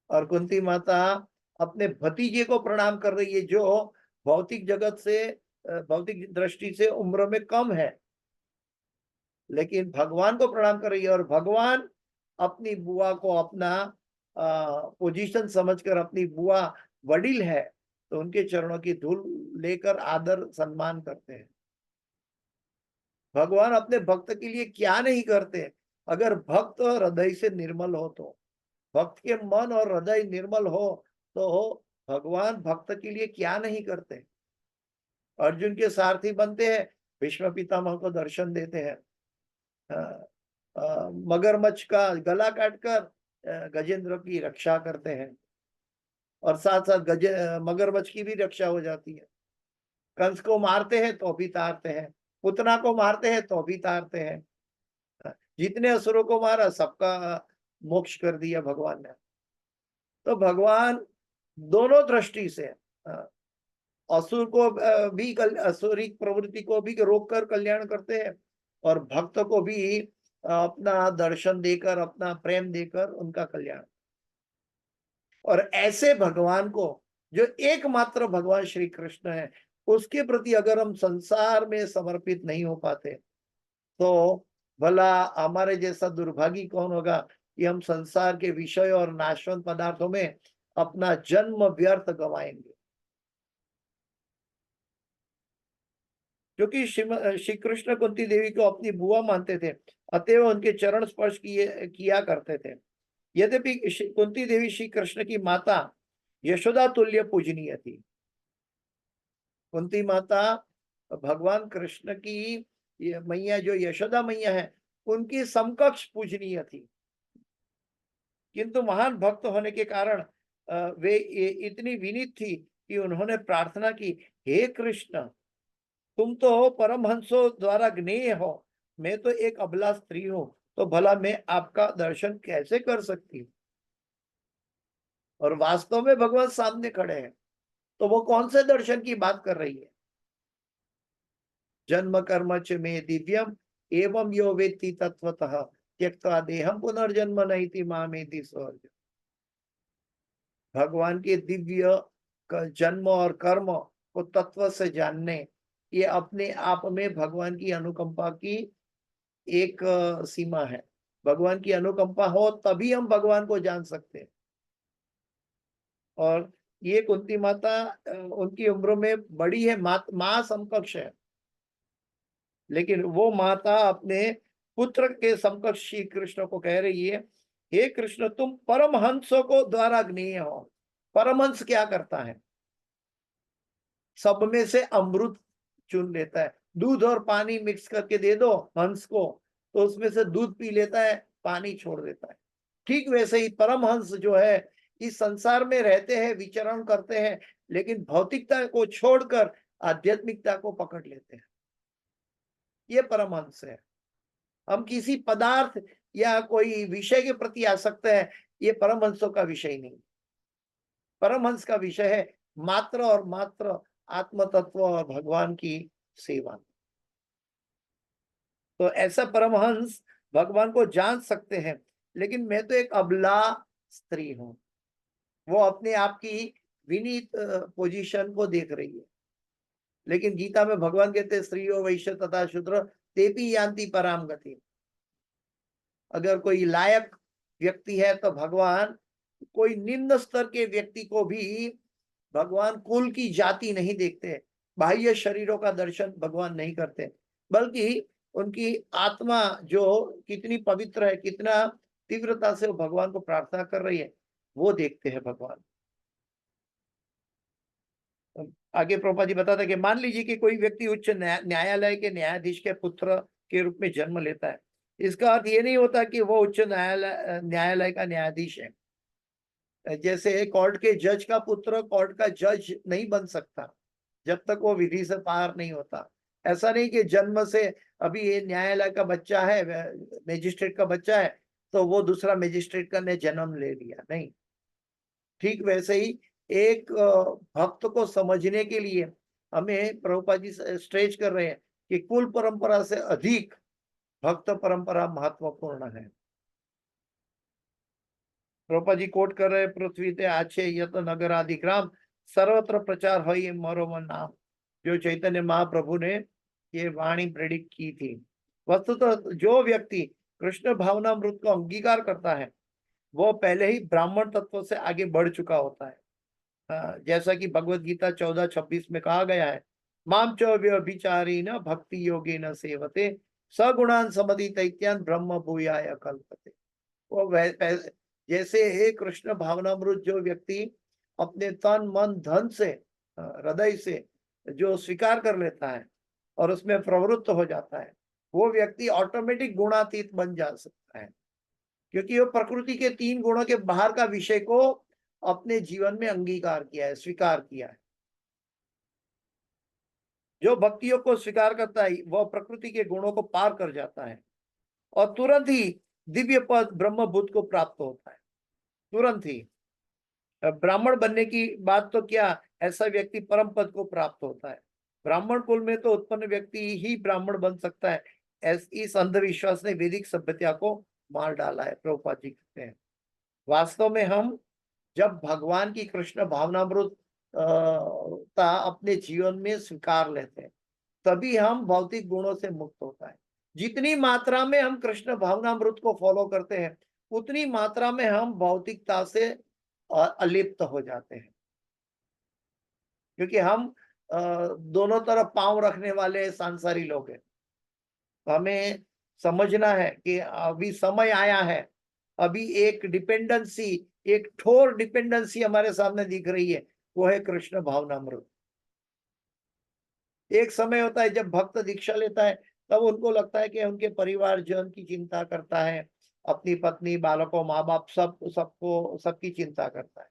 और कुंती माता अपने भतीजे को प्रणाम कर रही है जो भौतिक जगत से, भौतिक दृष्टि से उम्र में कम है, लेकिन भगवान को प्रणाम कर रही है। और भगवान अपनी बुआ को अपना पोजीशन समझकर, अपनी बुआ वडील है तो उनके चरणों की धूल लेकर आदर सम्मान करते हैं। भगवान अपने भक्त के लिए क्या नहीं करते? अगर भक्त हृदय से निर्मल हो तो, भक्त के मन और हृदय निर्मल हो तो भगवान भक्त के लिए क्या नहीं करते? अर्जुन के सारथी बनते हैं, भीष्म पितामह को दर्शन देते हैं, मगरमच्छ का गला काटकर गजेंद्र की रक्षा करते हैं, और साथ साथ मगरमच्छ की भी रक्षा हो जाती है। कंस को मारते हैं तो भी तारते हैं, पुतना को मारते हैं तो भी तारते हैं। जितने असुरों को मारा सबका मोक्ष कर दिया भगवान ने। तो भगवान दोनों दृष्टि से असुर को भी असुरिक प्रवृत्ति को भी रोककर कल्याण करते हैं, और भक्त को भी अपना दर्शन देकर, अपना प्रेम देकर उनका कल्याण। और ऐसे भगवान को, जो एकमात्र भगवान श्री कृष्ण है, उसके प्रति अगर हम संसार में समर्पित नहीं हो पाते तो भला हमारे जैसा दुर्भागी कौन होगा कि हम संसार के विषय और नाशवंत पदार्थों में अपना जन्म व्यर्थ गवाएंगे। क्योंकि श्री कृष्ण कुंती देवी को अपनी बुआ मानते थे, अतएव उनके चरण स्पर्श किया करते थे। यद्यपि कुंती देवी श्री कृष्ण की माता यशोदा तुल्य पूजनीय थी। कुंती माता भगवान कृष्ण की मैया जो यशोदा मैया है, उनकी समकक्ष पूजनीय थी, किंतु महान भक्त होने के कारण वे इतनी विनीत थी कि उन्होंने प्रार्थना की, हे कृष्ण, तुम तो परमहंसों द्वारा ज्ञेय हो, मैं तो एक अबला स्त्री हूं, तो भला मैं आपका दर्शन कैसे कर सकती हूँ? और वास्तव में भगवान सामने खड़े हैं, तो वो कौन से दर्शन की बात कर रही है? जन्म कर्म च मे दिव्यम एवं यो वेत्ति तत्वतः त्यक्त्वा देहम पुनर्जन्म नैति मामेति सो अर्जुन। भगवान के दिव्य जन्म और कर्म को तत्व से जानने, ये अपने आप में भगवान की अनुकंपा की एक सीमा है। भगवान की अनुकंपा हो तभी हम भगवान को जान सकते हैं। और ये कुंती माता उनकी उम्र में बड़ी है, मां समकक्ष है, लेकिन वो माता अपने पुत्र के समकक्ष श्री कृष्ण को कह रही है, हे कृष्ण तुम परमहंसों को द्वारा ज्ञेय हो। परमहंस क्या करता है? सब में से अमृत चुन लेता है। दूध और पानी मिक्स करके दे दो हंस को, तो उसमें से दूध पी लेता है, पानी छोड़ देता है। ठीक वैसे ही परमहंस जो है इस संसार में रहते हैं, विचरण करते हैं, लेकिन भौतिकता को छोड़कर आध्यात्मिकता को पकड़ लेते हैं। ये परमहंस है। हम किसी पदार्थ या कोई विषय के प्रति आसक्त है, ये परमहंसों का विषय नहीं। परमहंस का विषय है मात्र और मात्र आत्म तत्व और भगवान की सेवा। तो ऐसा परमहंस भगवान को जान सकते हैं। लेकिन मैं तो एक अबला स्त्री हूं, वो अपने आप की विनीत पोजीशन को देख रही है। लेकिन गीता में भगवान कहते हैं स्त्रियो वैश्य तथा शूद्र तेपी यान्ति पराम गति। अगर कोई लायक व्यक्ति है तो भगवान कोई निम्न स्तर के व्यक्ति को भी, भगवान कुल की जाति नहीं देखते, बाह्य शरीरों का दर्शन भगवान नहीं करते, बल्कि उनकी आत्मा जो कितनी पवित्र है, कितना तीव्रता से वो भगवान को प्रार्थना कर रही है, वो देखते हैं भगवान। आगे प्रभुपाद जी बताते हैं कि मान लीजिए कि कोई व्यक्ति उच्च न्यायालय के न्यायाधीश के पुत्र के रूप में जन्म लेता है। इसका अर्थ ये नहीं होता कि वो उच्च न्यायालय का न्यायाधीश है। जैसे कोर्ट के जज का पुत्र कोर्ट का जज नहीं बन सकता जब तक वो विधि से पार नहीं होता। ऐसा नहीं कि जन्म से अभी ये न्यायालय का बच्चा है, मजिस्ट्रेट का बच्चा है, तो वो दूसरा मजिस्ट्रेट का ने जन्म ले लिया, नहीं। ठीक वैसे ही एक भक्त को समझने के लिए हमें प्रभुपाद जी स्ट्रेच कर रहे हैं कि कुल परंपरा से अधिक भक्त परंपरा महत्वपूर्ण है। प्रभुपाद जी कोट कर रहे, पृथ्वी ते आछे यत नगर आदि ग्राम सर्वत्र प्रचार हो ये मरो मन नाम। जो चैतन्य महाप्रभु ने ये वाणी प्रेडिक्ट की थी। वस्तुतः जो व्यक्ति कृष्ण भावनामृत को अंगीकार करता है वो पहले ही ब्राह्मण तत्व से आगे बढ़ चुका होता है। जैसा कि भगवत गीता 14:26 में कहा गया है, माम च व्यभिचारी न भक्ति योगे न सेवते सगुणान समधितैत्यान ब्रह्म भूयाय कल्पते। वो जैसे हे कृष्ण भावनामृत जो व्यक्ति अपने तन मन धन से हृदय से जो स्वीकार कर लेता है और उसमें प्रवृत्त हो जाता है, वो व्यक्ति ऑटोमेटिक गुणातीत बन जा सकता है, क्योंकि वो प्रकृति के 3 गुणों के बाहर का विषय को अपने जीवन में अंगीकार किया है, स्वीकार किया है। जो भक्तियों को स्वीकार करता है वह प्रकृति के गुणों को पार कर जाता है और तुरंत ही दिव्य पद ब्रह्मभूत को प्राप्त होता है, तुरंत ही। ब्राह्मण बनने की बात तो क्या, ऐसा व्यक्ति परम पद को प्राप्त होता है। ब्राह्मण कुल में तो उत्पन्न व्यक्ति ही ब्राह्मण बन सकता है। इस अंधविश्वास ने वैदिक सभ्यता को मार डाला है, प्रभुपाद जी कहते हैं। वास्तव में हम जब भगवान की कृष्ण भावनामृत अपने जीवन में स्वीकार लेते हैं तभी हम भौतिक गुणों से मुक्त होता है। जितनी मात्रा में हम कृष्ण भावनामृत को फॉलो करते हैं उतनी मात्रा में हम भौतिकता से अलिप्त हो जाते हैं, क्योंकि हम दोनों तरफ पांव रखने वाले सांसारी लोग हैं। हमें समझना है कि अभी समय आया है, अभी एक डिपेंडेंसी, एक ठोर डिपेंडेंसी हमारे सामने दिख रही है, वो है कृष्ण भावनामृत। एक समय होता है जब भक्त दीक्षा लेता है तब उनको लगता है कि उनके परिवारजन की चिंता करता है, अपनी पत्नी, बालकों, माँ बाप, सबको सबकी चिंता करता है।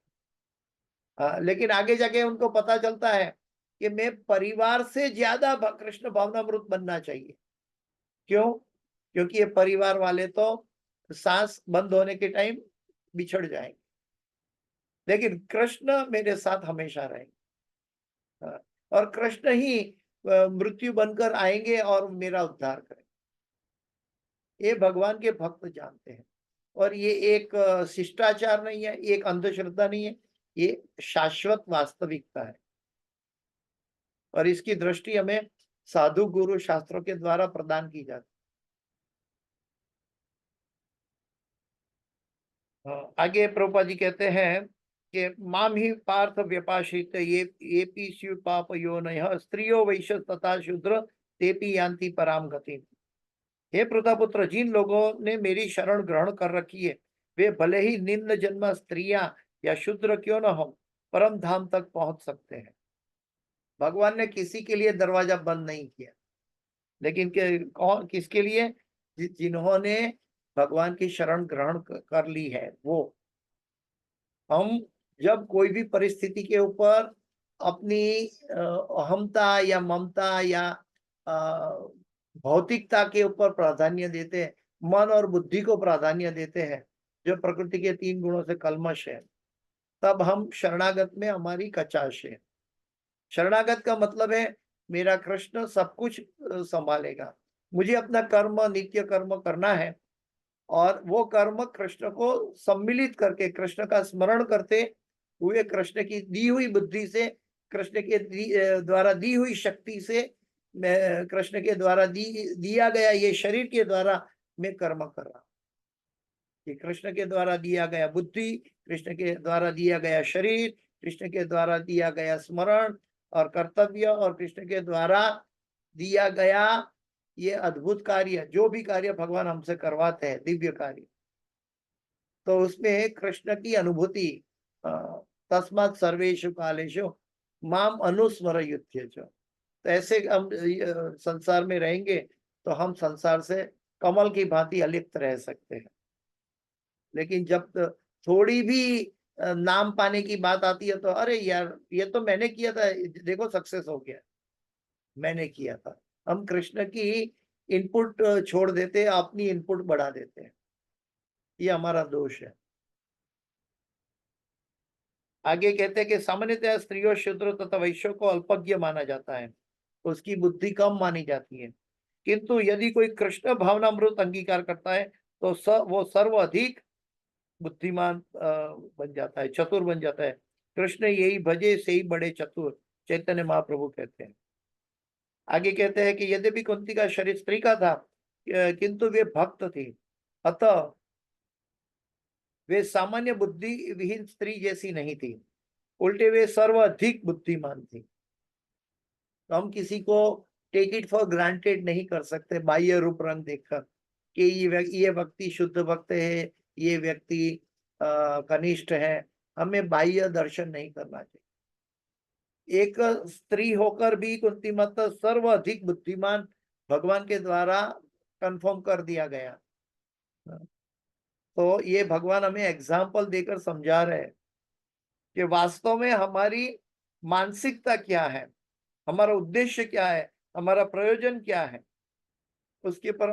लेकिन आगे जाके उनको पता चलता है कि मैं परिवार से ज्यादा कृष्ण भावनामृत बनना चाहिए। क्यों? क्योंकि ये परिवार वाले तो सांस बंद होने के टाइम बिछड़ जाएंगे, लेकिन कृष्ण मेरे साथ हमेशा रहेंगे। और कृष्ण ही मृत्यु बनकर आएंगे और मेरा उद्धार करेंगे। ये भगवान के भक्त जानते हैं। और ये एक शिष्टाचार नहीं है, एक अंधश्रद्धा नहीं है, ये शाश्वत वास्तविकता है। और इसकी दृष्टि हमें साधु गुरु शास्त्रों के द्वारा प्रदान की जाती है। आगे प्रभुपाद जी कहते हैं कि माम ही पार्थ व्यपाशित ये पीस्यु पाप योनयः स्त्रियो वैश्य तथा शूद्र तेपि यान्ति पराम गति। हे प्रतापुत्र, जिन लोगों ने मेरी शरण ग्रहण कर रखी है, वे भले ही निम्न जन्म स्त्रियां या शूद्र क्यों न हो, परम धाम तक पहुंच सकते हैं। भगवान ने किसी के लिए दरवाजा बंद नहीं किया, लेकिन कौन किसके लिए? जिन्होंने भगवान की शरण ग्रहण कर ली है वो। हम जब कोई भी परिस्थिति के ऊपर अपनी अहमता या ममता या भौतिकता के ऊपर प्राधान्य देते हैं, मन और बुद्धि को प्राधान्य देते हैं, जो प्रकृति के 3 गुणों से कलमश है, तब हम शरणागत में हमारी कचाश है। शरणागत का मतलब है मेरा कृष्ण सब कुछ संभालेगा, मुझे अपना कर्म नित्य कर्म करना है, और वो कर्म कृष्ण को सम्मिलित करके कृष्ण का स्मरण करते हुए, कृष्ण की दी हुई बुद्धि से, कृष्ण के द्वारा दी हुई शक्ति से, मैं कृष्ण के द्वारा दिया गया ये शरीर के द्वारा मैं कर्म कर रहा हूँ। कि कृष्ण के द्वारा दिया गया बुद्धि, कृष्ण के द्वारा दिया गया शरीर, कृष्ण के द्वारा दिया गया स्मरण और कर्तव्य, और कृष्ण के द्वारा दिया गया ये अद्भुत कार्य, जो भी कार्य भगवान हमसे करवाते हैं दिव्य कार्य, तो उसमें कृष्ण की अनुभूति। तस्मात् सर्वेषु कालेषु माम अनुस्मर युध्यच। तो ऐसे हम संसार में रहेंगे तो हम संसार से कमल की भांति अलिप्त रह सकते हैं। लेकिन जब थोड़ी भी नाम पाने की बात आती है तो अरे यार ये तो मैंने किया था, देखो सक्सेस हो गया, मैंने किया था। हम कृष्ण की इनपुट छोड़ देते हैं, अपनी इनपुट बढ़ा देते हैं, ये हमारा दोष है। आगे कहते हैं कि सामान्यतः स्त्रियों शूद्र तथा वैश्यों को अल्पज्ञ माना जाता है, उसकी बुद्धि कम मानी जाती है। किंतु यदि कोई कृष्ण भावनामृत अंगीकार करता है तो वो सर्वाधिक बुद्धिमान बन जाता है, चतुर बन जाता है। कृष्ण यही भजे से ही बड़े चतुर, चैतन्य महाप्रभु कहते हैं। आगे कहते हैं कि यद्यपि कुंती का शरीर स्त्री का था, किंतु वे भक्त थी, अतः वे सामान्य बुद्धि विहीन स्त्री जैसी नहीं थी, उल्टे वे सर्वाधिक बुद्धिमान थी। तो हम किसी को टेक इट फॉर ग्रांटेड नहीं कर सकते बाह्य रूप रंग देखकर कि ये व्यक्ति शुद्ध भक्त है, ये व्यक्ति कनिष्ठ है। हमें बाह्य दर्शन नहीं करना चाहिए। एक स्त्री होकर भी कुंती माता सर्वाधिक बुद्धिमान भगवान के द्वारा कंफर्म कर दिया गया। तो ये भगवान हमें एग्जाम्पल देकर समझा रहे हैं कि वास्तव में हमारी मानसिकता क्या है, हमारा उद्देश्य क्या है, हमारा प्रयोजन क्या है, उसके पर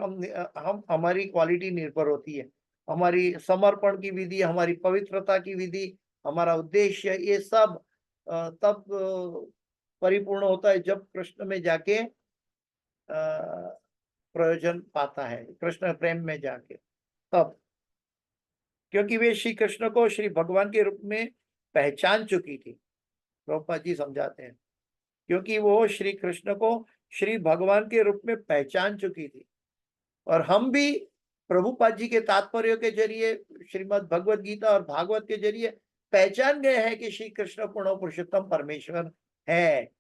हम हमारी क्वालिटी निर्भर होती है। हमारी समर्पण की विधि, हमारी पवित्रता की विधि, हमारा उद्देश्य, ये सब तब परिपूर्ण होता है जब कृष्ण में जाके प्रयोजन पाता है, कृष्ण प्रेम में जाके तब। क्योंकि वे श्री कृष्ण को श्री भगवान के रूप में पहचान चुकी थी, प्रभुपाद जी समझाते हैं। क्योंकि वो श्री कृष्ण को श्री भगवान के रूप में पहचान चुकी थी। और हम भी प्रभुपाद जी के तात्पर्य के जरिए, श्रीमद् भगवत गीता और भागवत के जरिए पहचान गए हैं कि श्री कृष्ण पूर्ण पुरुषोत्तम परमेश्वर है।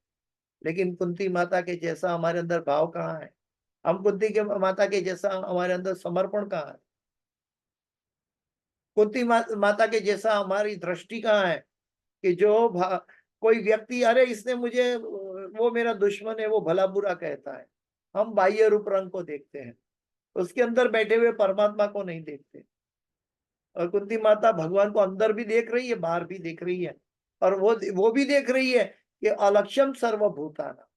लेकिन कुंती माता के जैसा हमारे अंदर भाव कहाँ है? हम कुंती के माता के जैसा हमारे अंदर समर्पण कहाँ है? कुंती माता के जैसा हमारी दृष्टि कहाँ है कि जो कोई व्यक्ति, अरे इसने मुझे, वो मेरा दुश्मन है, वो भला बुरा कहता है। हम बाह्य रूप रंग को देखते हैं, उसके अंदर बैठे हुए परमात्मा को नहीं देखते। और कुंती माता भगवान को अंदर भी देख रही है, बाहर भी देख रही है, और वो भी देख रही है कि अलक्ष्यम सर्वभूताना।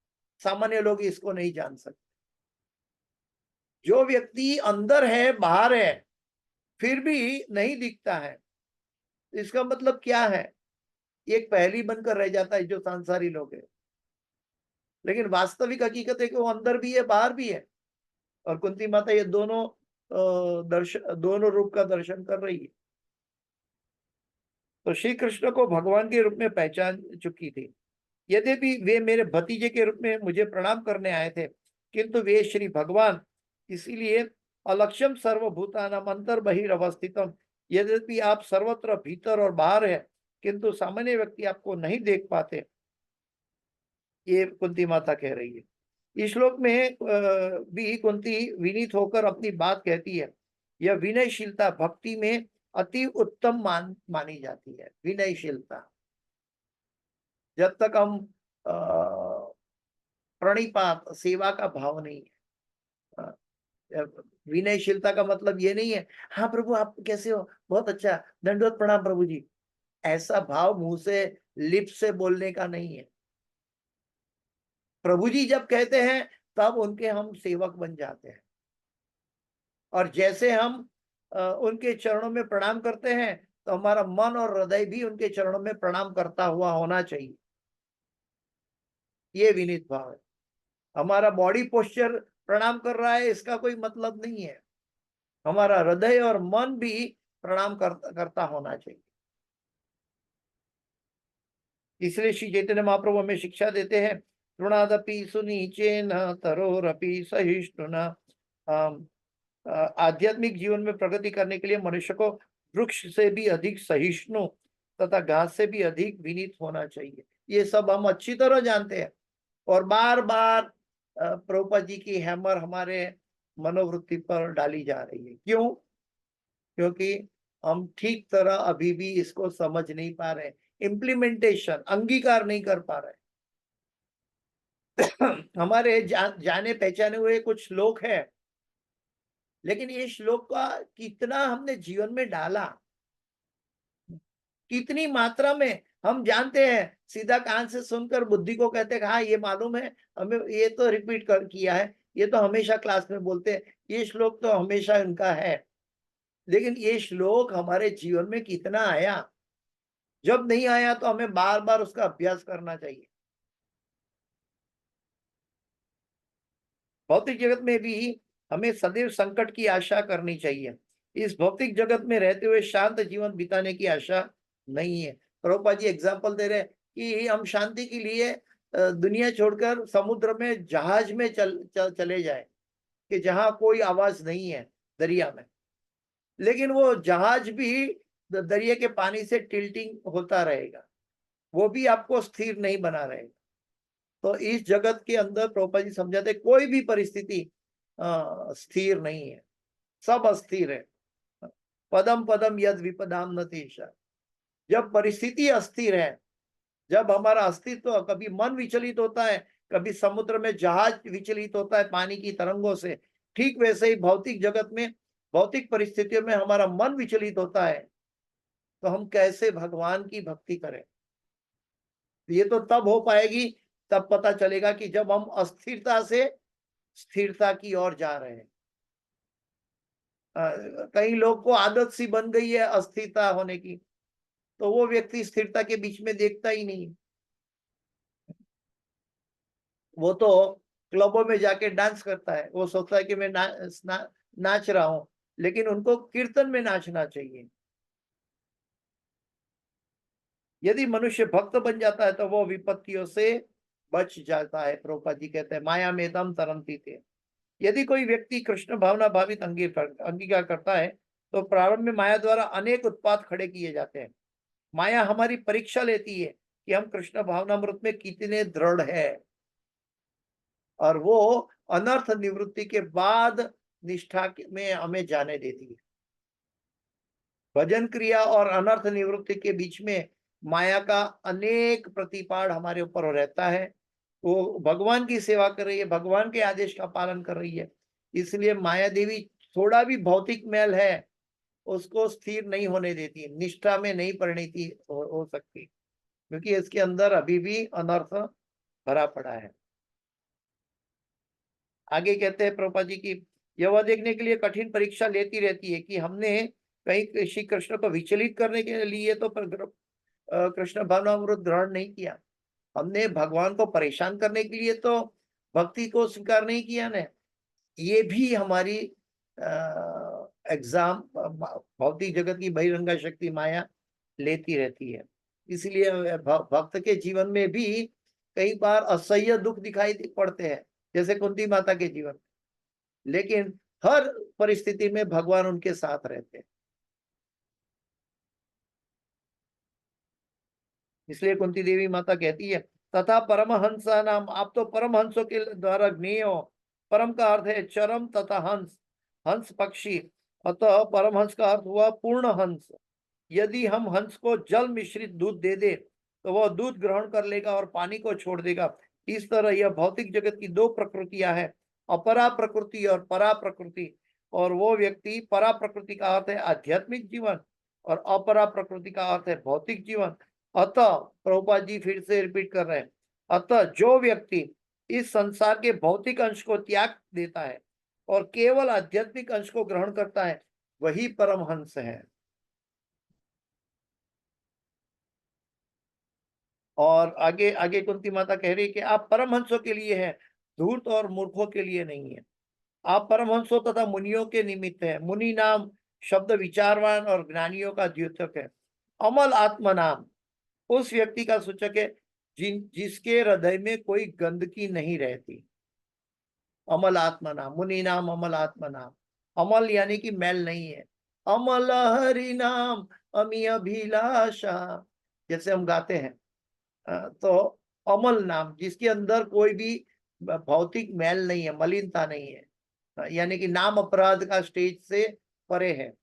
सामान्य लोग इसको नहीं जान सकते। जो व्यक्ति अंदर है बाहर है फिर भी नहीं दिखता है, इसका मतलब क्या है? एक पहेली बनकर रह जाता है जो सांसारी लोग है। लेकिन वास्तविक हकीकत है कि वो अंदर भी है, बाहर भी है। और कुंती माता ये दोनों दर्शन, दोनों रूप का दर्शन कर रही है। तो श्री कृष्ण को भगवान के रूप में पहचान चुकी थी। यद्यपि वे मेरे भतीजे के रूप में मुझे प्रणाम करने आए थे, किंतु वे श्री भगवान, इसीलिए अलक्ष्यम सर्वभूतानाम अंतर बहिरवस्थितम, यद्यपि आप सर्वत्र भीतर और बाहर है, किंतु सामान्य व्यक्ति आपको नहीं देख पाते, ये कुंती माता कह रही है। इस श्लोक में भी कुंती विनीत होकर अपनी बात कहती है। यह विनयशीलता भक्ति में अति उत्तम मानी जाती है। विनयशीलता, जब तक हम प्रणिपात सेवा का भाव नहीं है। विनयशीलता का मतलब ये नहीं है, हाँ प्रभु आप कैसे हो, बहुत अच्छा, दंडवत प्रणाम प्रभु जी, ऐसा भाव मुंह से, लिप से बोलने का नहीं है। प्रभु जी जब कहते हैं तब उनके हम सेवक बन जाते हैं। और जैसे हम उनके चरणों में प्रणाम करते हैं, तो हमारा मन और हृदय भी उनके चरणों में प्रणाम करता हुआ होना चाहिए। ये विनीत भाव है। हमारा बॉडी पोस्चर प्रणाम कर रहा है इसका कोई मतलब नहीं है, हमारा हृदय और मन भी प्रणाम करता होना चाहिए। इसलिए श्री चैतन्य महाप्रभु हमें शिक्षा देते हैं, तृणादपि सुनीचेन तरोरपि सहिष्णुना। आध्यात्मिक जीवन में प्रगति करने के लिए मनुष्य को वृक्ष से भी अधिक सहिष्णु तथा घास से भी अधिक विनीत होना चाहिए। ये सब हम अच्छी तरह जानते हैं। और बार बार प्रभुपाद जी की हैमर हमारे मनोवृत्ति पर डाली जा रही है। क्यों? क्योंकि हम ठीक तरह अभी भी इसको समझ नहीं पा रहे, इम्प्लीमेंटेशन, अंगीकार नहीं कर पा रहे। हमारे जाने पहचाने हुए कुछ लोग हैं, लेकिन ये श्लोक का कितना हमने जीवन में डाला, कितनी मात्रा में हम जानते हैं, सीधा कान से सुनकर बुद्धि को कहते हैं हाँ ये मालूम है, हमें ये तो रिपीट कर किया है, ये तो हमेशा क्लास में बोलते हैं, ये श्लोक तो हमेशा इनका है। लेकिन ये श्लोक हमारे जीवन में कितना आया? जब नहीं आया तो हमें बार बार उसका अभ्यास करना चाहिए। भौतिक जगत में भी हमें सदैव संकट की आशा करनी चाहिए। इस भौतिक जगत में रहते हुए शांत जीवन बिताने की आशा नहीं है। प्रभुपाद जी एग्जाम्पल दे रहे हैं कि हम शांति के लिए दुनिया छोड़कर समुद्र में जहाज में चले जाए, कि जहां कोई आवाज नहीं है, दरिया में। लेकिन वो जहाज भी दरिया के पानी से टिल्टिंग होता रहेगा, वो भी आपको स्थिर नहीं बना रहेगा। तो इस जगत के अंदर प्रभुपाद जी समझाते कोई भी परिस्थिति स्थिर नहीं है, सब अस्थिर है। पदम पदम यद विपदाम न तेषा। जब परिस्थिति अस्थिर है, जब हमारा अस्तित्व, कभी मन विचलित होता है, कभी समुद्र में जहाज विचलित होता है पानी की तरंगों से, ठीक वैसे ही भौतिक जगत में, भौतिक परिस्थितियों में हमारा मन विचलित होता है, तो हम कैसे भगवान की भक्ति करें? ये तो तब हो पाएगी, तब पता चलेगा कि जब हम अस्थिरता से स्थिरता की ओर जा रहे हैं। कई लोग को आदत सी बन गई है अस्थिरता होने की, तो वो व्यक्ति स्थिरता के बीच में देखता ही नहीं। वो तो क्लबों में जाके डांस करता है, वो सोचता है कि मैं नाच रहा हूं, लेकिन उनको कीर्तन में नाचना चाहिए। यदि मनुष्य भक्त बन जाता है तो वो विपत्तियों से बच जाता है। प्रभुपाद जी कहते हैं माया में दम तरंती थे। यदि कोई व्यक्ति कृष्ण भावना भावित अंगीकार करता है, तो प्रारंभ में माया द्वारा अनेक उत्पाद खड़े किए जाते हैं। माया हमारी परीक्षा लेती है कि हम कृष्ण भावनामृत में कितने दृढ़ है, और वो अनर्थ निवृत्ति के बाद निष्ठा में हमें जाने देती है। भजन क्रिया और अनर्थ निवृत्ति के बीच में माया का अनेक प्रतिपाद हमारे ऊपर रहता है। वो भगवान की सेवा कर रही है, भगवान के आदेश का पालन कर रही है, इसलिए माया देवी थोड़ा भी भौतिक मैल है उसको स्थिर नहीं होने देती, निष्ठा में नहीं परिणति हो सकती, क्योंकि इसके अंदर अभी भी अनर्थ भरा पड़ा है। आगे कहते हैं प्रभुपाद जी की, यह वह देखने के लिए कठिन परीक्षा लेती रहती है कि हमने कहीं श्री कृष्ण को विचलित करने के लिए तो कृष्ण भावनामृत ग्रहण नहीं किया। हमने भगवान को परेशान करने के लिए तो भक्ति को स्वीकार नहीं किया ना। ये भी हमारी एग्जाम भौतिक जगत की बहिरंगा शक्ति माया लेती रहती है। इसलिए भक्त के जीवन में भी कई बार असह्य दुख दिखाई पड़ते हैं, जैसे कुंती माता के जीवन में, लेकिन हर परिस्थिति में भगवान उनके साथ रहते हैं। इसलिए कुंती देवी माता कहती है, तथा परमहंसा नाम, आप तो परमहंसों के द्वारा ज्ञेय हो। परम का अर्थ है चरम तथा हंस, हंस पक्षी, अतः परमहंस का अर्थ हुआ पूर्ण हंस। यदि हम हंस को जल मिश्रित दूध दे दे तो वह दूध ग्रहण कर लेगा और पानी को छोड़ देगा। इस तरह यह भौतिक जगत की दो प्रकृतियां हैं, अपरा प्रकृति और परा प्रकृति। और वो व्यक्ति, परा प्रकृति का अर्थ है आध्यात्मिक जीवन और अपरा प्रकृति का अर्थ है भौतिक जीवन। अतः प्रभुपाद जी फिर से रिपीट कर रहे हैं, अतः जो व्यक्ति इस संसार के भौतिक अंश को त्याग देता है और केवल आध्यात्मिक अंश को ग्रहण करता है, वही परमहंस है। और आगे आगे कुंती माता कह रही है कि आप परमहंसों के लिए हैं, धूर्त और मूर्खों के लिए नहीं है। आप परमहंसों तथा मुनियों के निमित्त है। मुनि नाम शब्द विचारवान और ज्ञानियों का द्योतक है। अमल आत्मा नाम उस व्यक्ति का सूचक है जिसके हृदय में कोई गंदगी नहीं रहती। अमल आत्मा नाम, मुनि नाम अमल आत्मा नाम। अमल यानी कि मैल नहीं है। अमल हरि नाम अमी अभिलाषा, जैसे हम गाते हैं। तो अमल नाम, जिसके अंदर कोई भी भौतिक मैल नहीं है, मलिनता नहीं है, यानी कि नाम अपराध का स्टेज से परे है,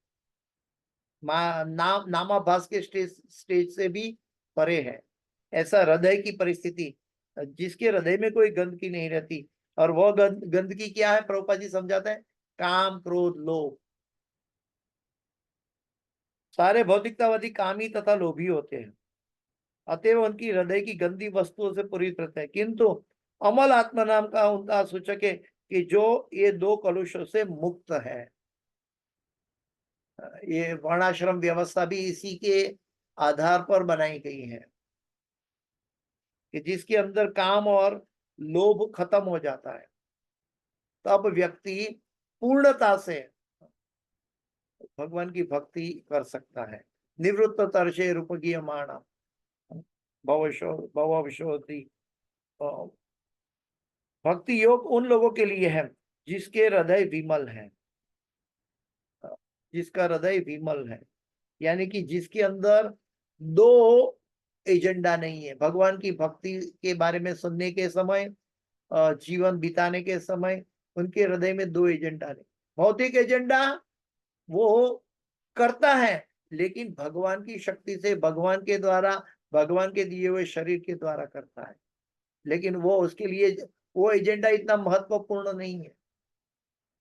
नामाभास के स्टेज से भी परे है। ऐसा हृदय की परिस्थिति, जिसके हृदय में कोई गंदगी नहीं रहती। और वह गंदगी क्या है, प्रभुपाद जी समझाते हैं, काम क्रोध लोभ। सारे भौतिकतावादी कामी तथा लोभी होते हैं, अतएव उनकी हृदय की गंदी वस्तुओं से पूरी रहते हैं। किंतु अमल आत्मा नाम का उनका सूचक है कि जो ये दो कलुषों से मुक्त है। ये वर्णाश्रम व्यवस्था भी इसी के आधार पर बनाई गई है कि जिसके अंदर काम और लोभ खत्म हो जाता है, तब व्यक्ति पूर्णता से भगवान की भक्ति कर सकता है। निवृत्त तरशे रूपगीयमाणा भवशोधि। भक्ति योग उन लोगों के लिए है जिसके हृदय विमल है, जिसका हृदय विमल है, यानी कि जिसके अंदर दो एजेंडा नहीं है। भगवान की भक्ति के बारे में सुनने के समय, जीवन बिताने के समय उनके हृदय में दो एजेंडा नहीं। भौतिक एजेंडा वो करता है, लेकिन भगवान की शक्ति से, भगवान के द्वारा, भगवान के दिए हुए शरीर के द्वारा करता है। लेकिन वो उसके लिए वो एजेंडा इतना महत्वपूर्ण नहीं है।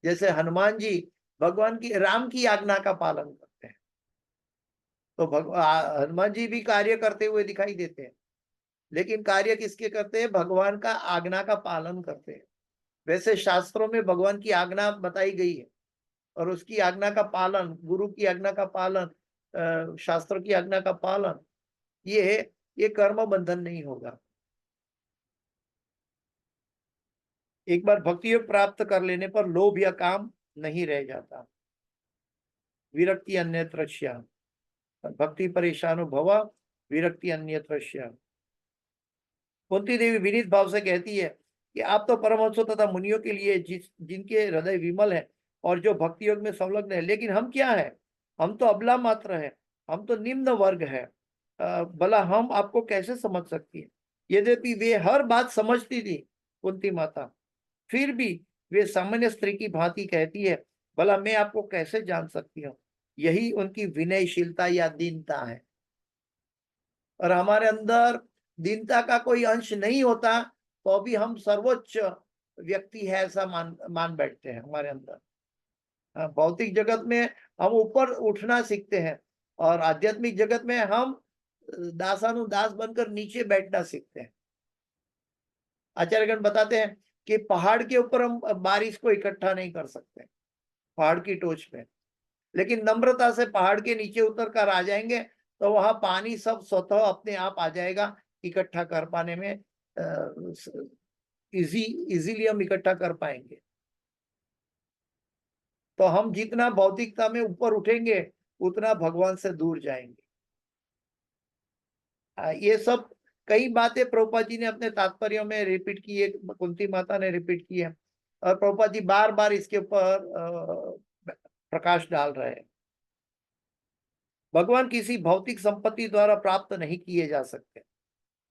जैसे हनुमान जी भगवान की, राम की आज्ञा का पालन करते हैं, तो हनुमान जी भी कार्य करते हुए दिखाई देते हैं, लेकिन कार्य किसके करते हैं, भगवान का आज्ञा का पालन करते हैं। वैसे शास्त्रों में भगवान की आज्ञा बताई गई है और उसकी आज्ञा का पालन, गुरु की आज्ञा का पालन, शास्त्र की आज्ञा का पालन, ये कर्म बंधन नहीं होगा। एक बार भक्ति योग प्राप्त कर लेने पर लोभ या काम नहीं रह जाता। विरक्ति अन्यत्र स्यात्, भक्ति परेशानो भव विरक्ति अन्यत्र स्यात्। कुंती देवी विनीत भाव से कहती है कि आप तो परमहंसों तथा मुनियों के लिए जिनके हृदय विमल है और जो भक्ति योग में संलग्न है, लेकिन हम क्या है, हम तो अबला मात्र है, हम तो निम्न वर्ग है। भला हम आपको कैसे समझ सकती है। यद्यपि वे हर बात समझती थी कुंती माता, फिर भी वे सामान्य स्त्री की भांति कहती है, भला मैं आपको कैसे जान सकती हूँ। यही उनकी विनयशीलता या दीनता है। और हमारे अंदर दीनता का कोई अंश नहीं होता तो भी हम सर्वोच्च व्यक्ति है ऐसा मान बैठते हैं हमारे अंदर। भौतिक जगत में हम ऊपर उठना सीखते हैं और आध्यात्मिक जगत में हम दासानुदास बनकर नीचे बैठना सीखते हैं। आचार्यगण बताते हैं कि पहाड़ के ऊपर हम बारिश को इकट्ठा नहीं कर सकते, पहाड़ की टोच पे, लेकिन नम्रता से पहाड़ के नीचे उतर कर आ जाएंगे तो वहां पानी सब स्वतः अपने आप आ जाएगा। इकट्ठा कर पाने में इजीली हम इकट्ठा कर पाएंगे। तो हम जितना भौतिकता में ऊपर उठेंगे उतना भगवान से दूर जाएंगे। ये सब कई बातें प्रभुपाद जी ने अपने तात्पर्यों में रिपीट की है, कुंती माता ने रिपीट की है, और प्रभुपाद जी बार बार इसके ऊपर प्रकाश डाल रहे हैं। भगवान किसी भौतिक संपत्ति द्वारा प्राप्त नहीं किए जा सकते।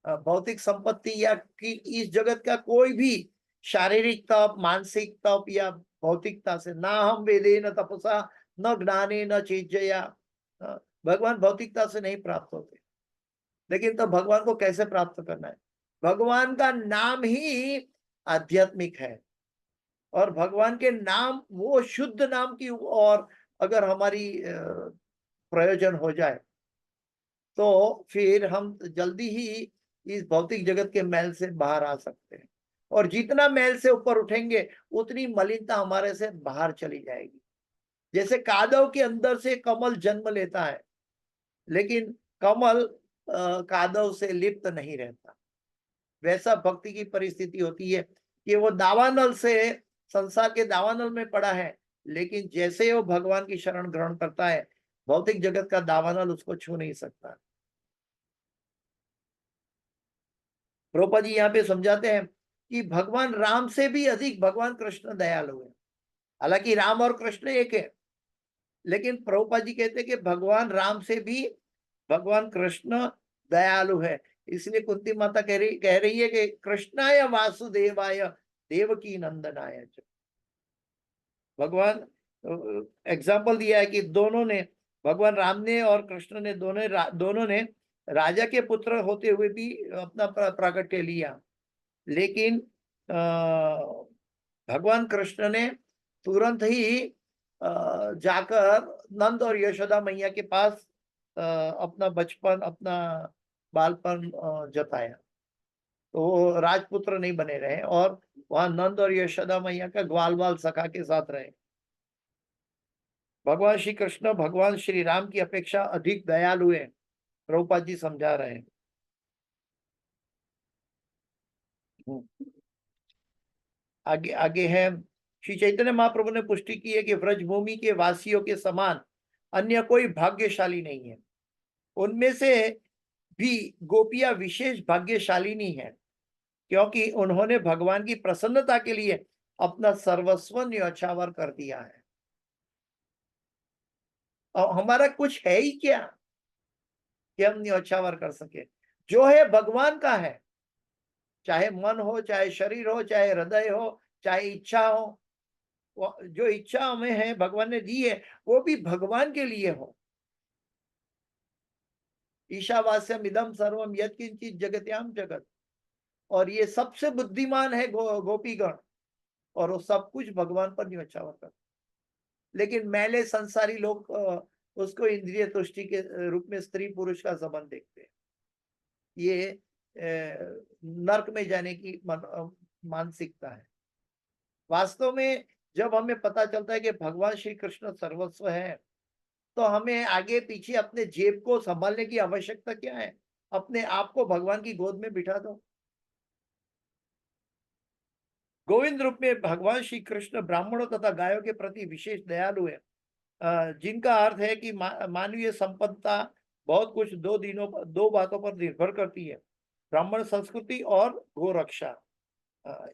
भौतिक संपत्ति या कि इस जगत का कोई भी शारीरिक तप, मानसिक तप या भौतिकता से, ना हम वेदे न तपसा न ज्ञाने न चेजया, भगवान भौतिकता से नहीं प्राप्त होते। लेकिन तो भगवान को कैसे प्राप्त करना है? भगवान का नाम ही आध्यात्मिक है, और भगवान के नाम, वो शुद्ध नाम की और अगर हमारी प्रयोजन हो जाए तो फिर हम जल्दी ही इस भौतिक जगत के मैल से बाहर आ सकते हैं। और जितना मैल से ऊपर उठेंगे उतनी मलिनता हमारे से बाहर चली जाएगी। जैसे कादव के अंदर से कमल जन्म लेता है, लेकिन कमल कादव से लिप्त नहीं रहता। वैसा भक्ति की परिस्थिति होती है कि वो दावानल से, संसार के दावानल में पड़ा है, लेकिन जैसे वो भगवान की शरण ग्रहण करता है, भौतिक जगत का दावानल उसको छू नहीं सकता। प्रभुपाद जी यहाँ पे समझाते हैं कि भगवान राम से भी अधिक भगवान कृष्ण दयालु है। हालांकि राम और कृष्ण एक है, लेकिन प्रभुपाद जी कहते हैं कि भगवान राम से भी भगवान कृष्ण दयालु है। इसलिए कुंती माता कह रही है कि कृष्णाय वासुदेवाय देवकी नंदनाय च। भगवान एग्जाम्पल दिया है कि दोनों ने, भगवान राम ने और कृष्ण ने, दोनों ने राजा के पुत्र होते हुए भी अपना प्राकट्य लिया, लेकिन भगवान कृष्ण ने तुरंत ही जाकर नंद और यशोदा मैया के पास अपना बचपन, अपना बालपन जताया। तो वो राजपुत्र नहीं बने रहे और वहां नंद और यशोदा मैया का ग्वाल बाल सखा के साथ रहे। भगवान श्री कृष्ण भगवान श्री राम की अपेक्षा अधिक दयालु है, प्रभुपाद जी समझा रहे हैं। आगे आगे है, श्री चैतन्य महाप्रभु ने पुष्टि की है कि व्रजभूमि के वासियों के समान अन्य कोई भाग्यशाली नहीं है। उनमें से भी गोपियां विशेष भाग्यशालिनी है, क्योंकि उन्होंने भगवान की प्रसन्नता के लिए अपना सर्वस्व न्यौछावर कर दिया है। और हमारा कुछ है ही क्या कि हम न्यौछावर कर सके? जो है भगवान का है, चाहे मन हो, चाहे शरीर हो, चाहे हृदय हो, चाहे इच्छा हो। जो इच्छा हमें है भगवान ने दी है, वो भी भगवान के लिए हो। ईशावास्यम इदम सर्वम यत्किंचित जगत्याम जगत। और ये सबसे बुद्धिमान है गोपीगण, और वो सब कुछ भगवान पर न्यौछावर करते। लेकिन मैले संसारी लोग उसको इंद्रिय तुष्टि के रूप में स्त्री पुरुष का संबंध देखते हैं। ये नर्क में जाने की मानसिकता है। वास्तव में जब हमें पता चलता है कि भगवान श्री कृष्ण सर्वस्व है, तो हमें आगे पीछे अपने जेब को संभालने की आवश्यकता क्या है? अपने आप को भगवान की गोद में बिठा दो। गोविंद रूप में भगवान श्री कृष्ण ब्राह्मणों तथा गायों के प्रति विशेष दयालु है, जिनका अर्थ है कि मानवीय संपन्नता बहुत कुछ दो बातों पर निर्भर करती है, ब्राह्मण संस्कृति और गोरक्षा।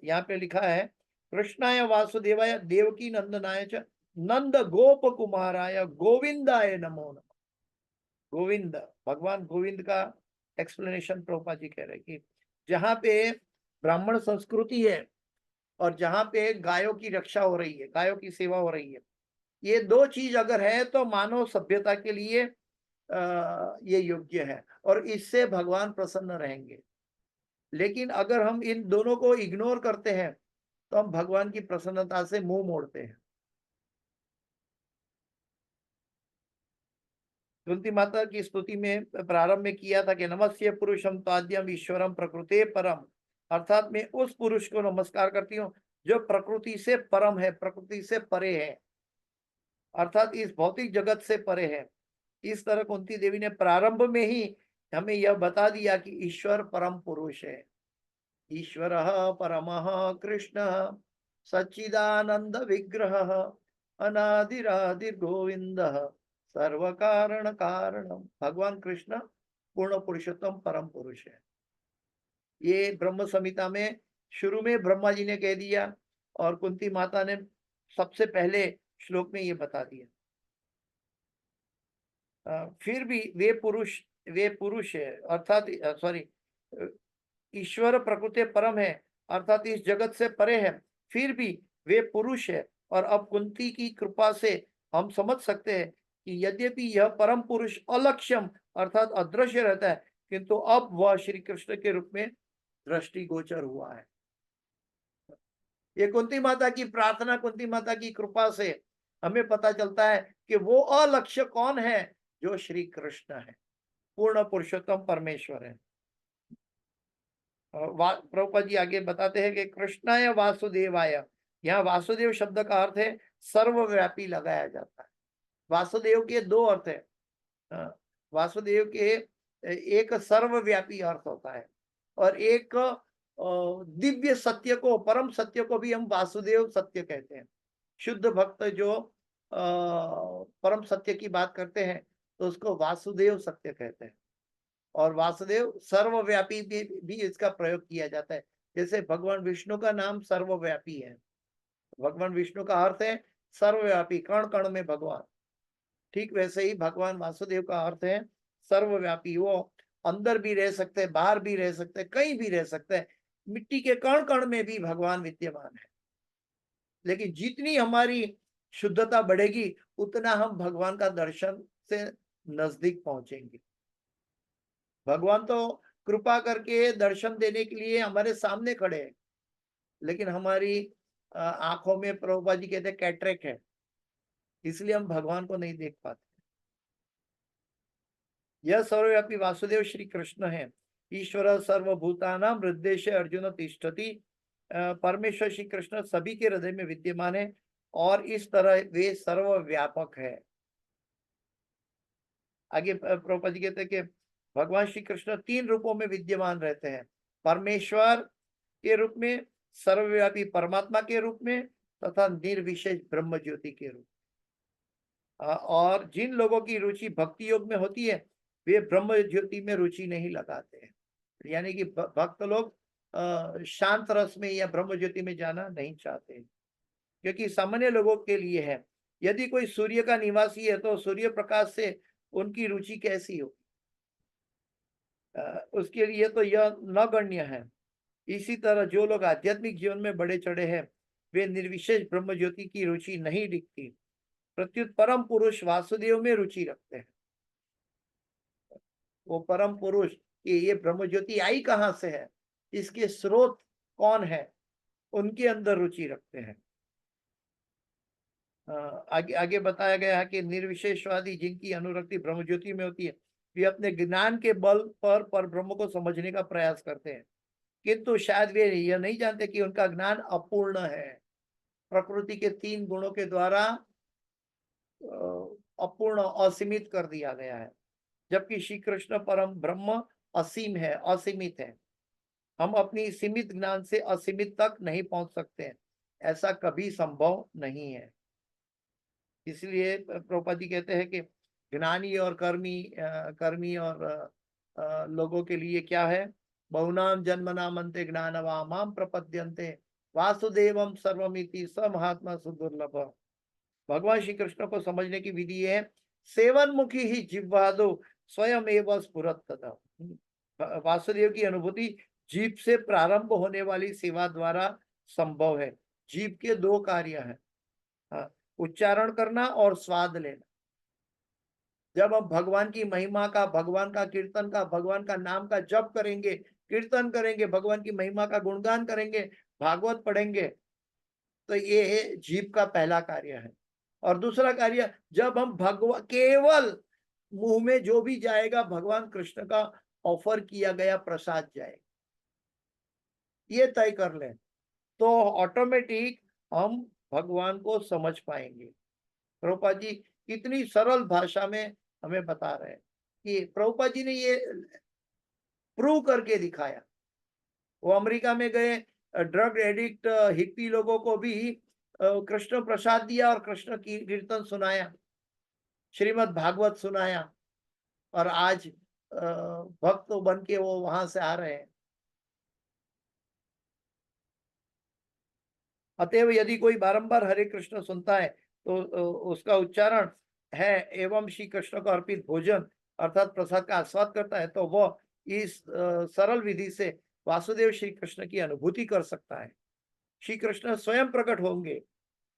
यहाँ पे लिखा है, कृष्णाय वासुदेवाय देवकी नंदनाय च नंद गोप कुमाराय गोविंदाय नमो नमः। गोविंद, भगवान गोविंद का एक्सप्लेनेशन प्रभुपाद जी कह रहे हैं कि जहाँ पे ब्राह्मण संस्कृति है और जहाँ पे गायों की रक्षा हो रही है, गायों की सेवा हो रही है, ये दो चीज अगर है तो मानव सभ्यता के लिए ये योग्य है और इससे भगवान प्रसन्न रहेंगे। लेकिन अगर हम इन दोनों को इग्नोर करते हैं तो हम भगवान की प्रसन्नता से मुंह मोड़ते हैं। कुंती माता की स्तुति में प्रारंभ में किया था कि नमस्य पुरुषम ताद्यम ईश्वरम प्रकृते परम, अर्थात मैं उस पुरुष को नमस्कार करती हूँ जो प्रकृति से परम है, प्रकृति से परे है, अर्थात इस भौतिक जगत से परे है। इस तरह कुंती देवी ने प्रारंभ में ही हमें यह बता दिया कि ईश्वर परम पुरुष है। ईश्वर परमः कृष्ण सच्चिदानंद विग्रह अनादिरादिर गोविंद सर्व कारण कारणम। भगवान कृष्ण पूर्ण पुरुषोत्तम परम पुरुष है। ये ब्रह्म संहिता में शुरू में ब्रह्मा जी ने कह दिया और कुंती माता ने सबसे पहले श्लोक में ये बता दिया। फिर भी वे पुरुष है, अर्थात सॉरी, ईश्वर प्रकृति परम है अर्थात इस जगत से परे है, फिर भी वे पुरुष है। और अब कुंती की कृपा से हम समझ सकते हैं कि यद्यपि यह परम पुरुष अलक्ष्यम अर्थात अदृश्य रहता है, किंतु अब वह श्री कृष्ण के रूप में दृष्टिगोचर हुआ है। ये कुंती माता की प्रार्थना, कुंती माता की कृपा से हमें पता चलता है कि वो अलक्ष्य कौन है, जो श्री कृष्ण है, पूर्ण पुरुषोत्तम परमेश्वर है। प्रभुपाद जी आगे बताते हैं कि कृष्णाय वासुदेवाय, यहाँ वासुदेव शब्द का अर्थ है सर्वव्यापी लगाया जाता है। वासुदेव के दो अर्थ है। वासुदेव के एक सर्वव्यापी अर्थ होता है और एक दिव्य सत्य को, परम सत्य को भी हम वासुदेव सत्य कहते हैं। शुद्ध भक्त जो परम सत्य की बात करते हैं तो उसको वासुदेव सत्य कहते हैं। और वासुदेव सर्वव्यापी भी इसका प्रयोग किया जाता है। जैसे भगवान विष्णु का नाम सर्वव्यापी है, भगवान विष्णु का अर्थ है सर्वव्यापी, कण कण में भगवान। ठीक वैसे ही भगवान वासुदेव का अर्थ है सर्वव्यापी। वो अंदर भी रह सकते हैं, बाहर भी रह सकते हैं, कहीं भी रह सकते हैं, मिट्टी के कण कण में भी भगवान विद्यमान है। लेकिन जितनी हमारी शुद्धता बढ़ेगी उतना हम भगवान का दर्शन से नजदीक पहुंचेंगे। भगवान तो कृपा करके दर्शन देने के लिए हमारे सामने खड़े हैं, लेकिन हमारी आंखों में, प्रभुपाद जी कहते हैं, कैटरेक्ट है, इसलिए हम भगवान को नहीं देख पाते। यह सर्वव्यापी वासुदेव श्री कृष्ण है। ईश्वर सर्वभूतानां हृदय अर्जुन तिष्ठति। परमेश्वर श्री कृष्ण सभी के हृदय में विद्यमान है और इस तरह वे सर्वव्यापक है। आगे प्रभुपाद जी कहते हैं कि भगवान श्री कृष्ण तीन रूपों में विद्यमान रहते हैं, परमेश्वर के रूप में, सर्वव्यापी परमात्मा के रूप में तथा निर्विशेष ब्रह्म ज्योति के रूप। और जिन लोगों की रुचि भक्ति योग में होती है वे ब्रह्म ज्योति में रुचि नहीं लगाते हैं। यानी कि भक्त लोग शांत रस में या ब्रह्म ज्योति में जाना नहीं चाहते, क्योंकि सामान्य लोगों के लिए है। यदि कोई सूर्य का निवासी है तो सूर्य प्रकाश से उनकी रुचि कैसी हो, उसके लिए तो यह नगण्य है। इसी तरह जो लोग आध्यात्मिक जीवन में बढ़े चढ़े हैं वे निर्विशेष ब्रह्म ज्योति की रुचि नहीं दिखती, प्रत्युत परम पुरुष वासुदेव में रुचि रखते हैं। वो परम पुरुष ये ब्रह्म ज्योति आई कहां से है, इसके स्रोत कौन है, उनके अंदर रुचि रखते हैं। आगे आगे बताया गया है कि निर्विशेषवादी जिनकी अनुरक्ति ब्रह्म ज्योति में होती है वे अपने ज्ञान के बल पर ब्रह्म को समझने का प्रयास करते हैं, किंतु शायद वे यह नहीं जानते कि उनका ज्ञान अपूर्ण है। प्रकृति के तीन गुणों के द्वारा अपूर्ण, असीमित कर दिया गया है, जबकि श्री कृष्ण परम ब्रह्म असीम है, असीमित है। हम अपनी सीमित ज्ञान से असीमित तक नहीं पहुंच सकते हैं, ऐसा कभी संभव नहीं है। इसलिए प्रभुपाद जी कहते हैं कि ज्ञानी और कर्मी और लोगों के लिए क्या है, बहुनाम जन्मनाम अंते ज्ञानवामाम प्रपद्यन्ते वासुदेवम सर्वमिति स महात्मा सुदुर्लभ। भगवान श्री कृष्ण को समझने की विधि है सेवन मुखी ही जिह्वादो स्वयं एवं स्फुरत तथा। वासुदेव की अनुभूति जीभ से प्रारंभ होने वाली सेवा द्वारा संभव है। जीभ के दो कार्य हैं, उच्चारण करना और स्वाद लेना। जब हम भगवान की महिमा का, भगवान का कीर्तन का, भगवान का नाम का जप करेंगे, कीर्तन करेंगे, भगवान की महिमा का गुणगान करेंगे, भागवत पढ़ेंगे, तो ये जीभ का पहला कार्य है। और दूसरा कार्य, जब हम भगवान केवल मुंह में जो भी जाएगा भगवान कृष्ण का ऑफर किया गया प्रसाद जाए, ये तय कर लें तो ऑटोमेटिक हम भगवान को समझ पाएंगे। प्रभुपाद जी कितनी सरल भाषा में हमें बता रहे हैं कि प्रभुपाद जी ने ये प्रूव करके दिखाया। वो अमेरिका में गए, ड्रग एडिक्ट हिप्पी लोगों को भी कृष्ण प्रसाद दिया और कृष्ण की कीर्तन सुनाया, श्रीमद् भागवत सुनाया, और आज भक्त बन के वो वहां से आ रहे हैं। अतएव यदि कोई बारंबार हरे कृष्ण सुनता है तो उसका उच्चारण है एवं श्री कृष्ण को अर्पित भोजन अर्थात प्रसाद का आस्वाद करता है, तो वह इस सरल विधि से वासुदेव श्री कृष्ण की अनुभूति कर सकता है। श्री कृष्ण स्वयं प्रकट होंगे,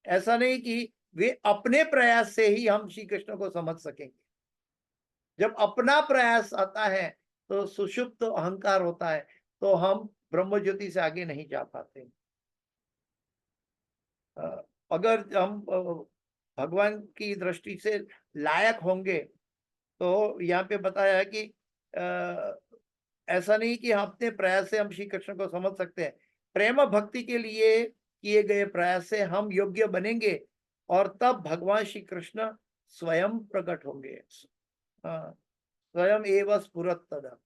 ऐसा नहीं कि वे अपने प्रयास से ही हम श्री कृष्ण को समझ सकेंगे। जब अपना प्रयास आता है तो सुषुप्त अहंकार होता है, तो हम ब्रह्म ज्योति से आगे नहीं जा पाते। अगर हम भगवान की दृष्टि से लायक होंगे, तो यहाँ पे बताया है कि ऐसा नहीं कि हम अपने प्रयास से हम श्री कृष्ण को समझ सकते हैं। प्रेम भक्ति के लिए किए गए प्रयास से हम योग्य बनेंगे और तब भगवान श्री कृष्ण स्वयं प्रकट होंगे। स्वयं एव स्फुरत तदा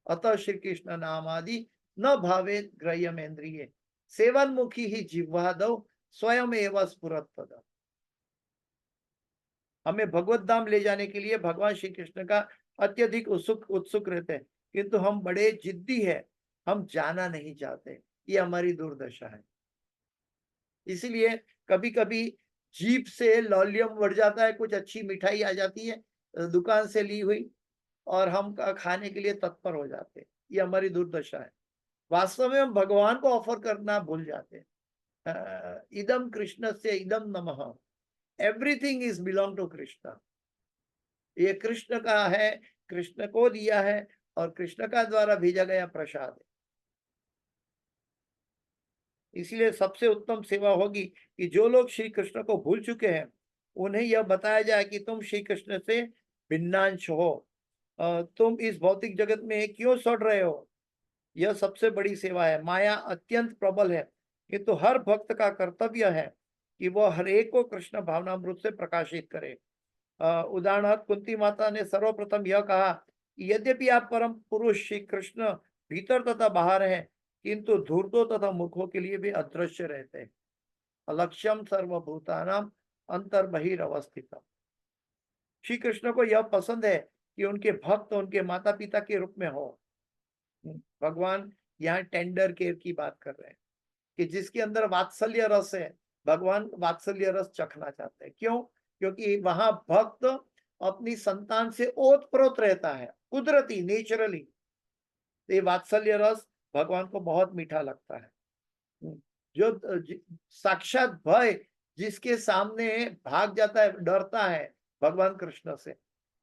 अतः श्री कृष्ण नामादि न भावे ग्रह्यमेन्द्रिये सेवनमुखी ही जिह्वा दो स्वयं एव स्फुरत तदा। हमें भगवत धाम ले जाने के लिए भगवान श्री कृष्ण का अत्यधिक उत्सुक रहते हैं, किंतु हम बड़े जिद्दी है, हम जाना नहीं चाहते। ये हमारी दुर्दशा है। इसलिए कभी कभी जीप से लॉलियम बढ़ जाता है, कुछ अच्छी मिठाई आ जाती है दुकान से ली हुई, और हम खाने के लिए तत्पर हो जाते हैं। ये हमारी दुर्दशा है। वास्तव में हम भगवान को ऑफर करना भूल जाते हैं। इदम कृष्ण से इदम नमः, everything is belong to Krishna. ये कृष्ण का है, कृष्ण को दिया है और कृष्ण का द्वारा भेजा गया प्रसाद है। इसलिए सबसे उत्तम सेवा होगी कि जो लोग श्री कृष्ण को भूल चुके हैं उन्हें यह बताया जाए कि तुम श्री कृष्ण से भिन्नांश हो, तुम इस भौतिक जगत में क्यों सड़ रहे हो। यह सबसे बड़ी सेवा है। माया अत्यंत प्रबल है, किंतु हर भक्त का कर्तव्य है कि वह हर एक को कृष्ण भावनामृत से प्रकाशित करे। उदाहरणार्थ कुंती माता ने सर्वप्रथम यह कहा कि यद्यपि आप परम पुरुष श्री कृष्ण भीतर तथा बाहर हैं, किंतु धूर्तों तथा मूर्खों के लिए भी अदृश्य रहते हैं। अलक्ष्यम सर्वभूतानाम अंतर बहिरवस्थितम। श्री कृष्ण को यह पसंद है कि उनके भक्त उनके माता पिता के रूप में हो। भगवान यहाँ टेंडर केयर की बात कर रहे हैं कि जिसके अंदर वात्सल्य रस है, भगवान वात्सल्य रस चखना चाहते हैं। क्यों? क्योंकि वहां भक्त अपनी संतान से ओतप्रोत रहता है, कुदरती नेचुरली। तो ये वात्सल्य रस भगवान को बहुत मीठा लगता है। जो साक्षात भय जिसके सामने भाग जाता है, डरता है भगवान कृष्ण से,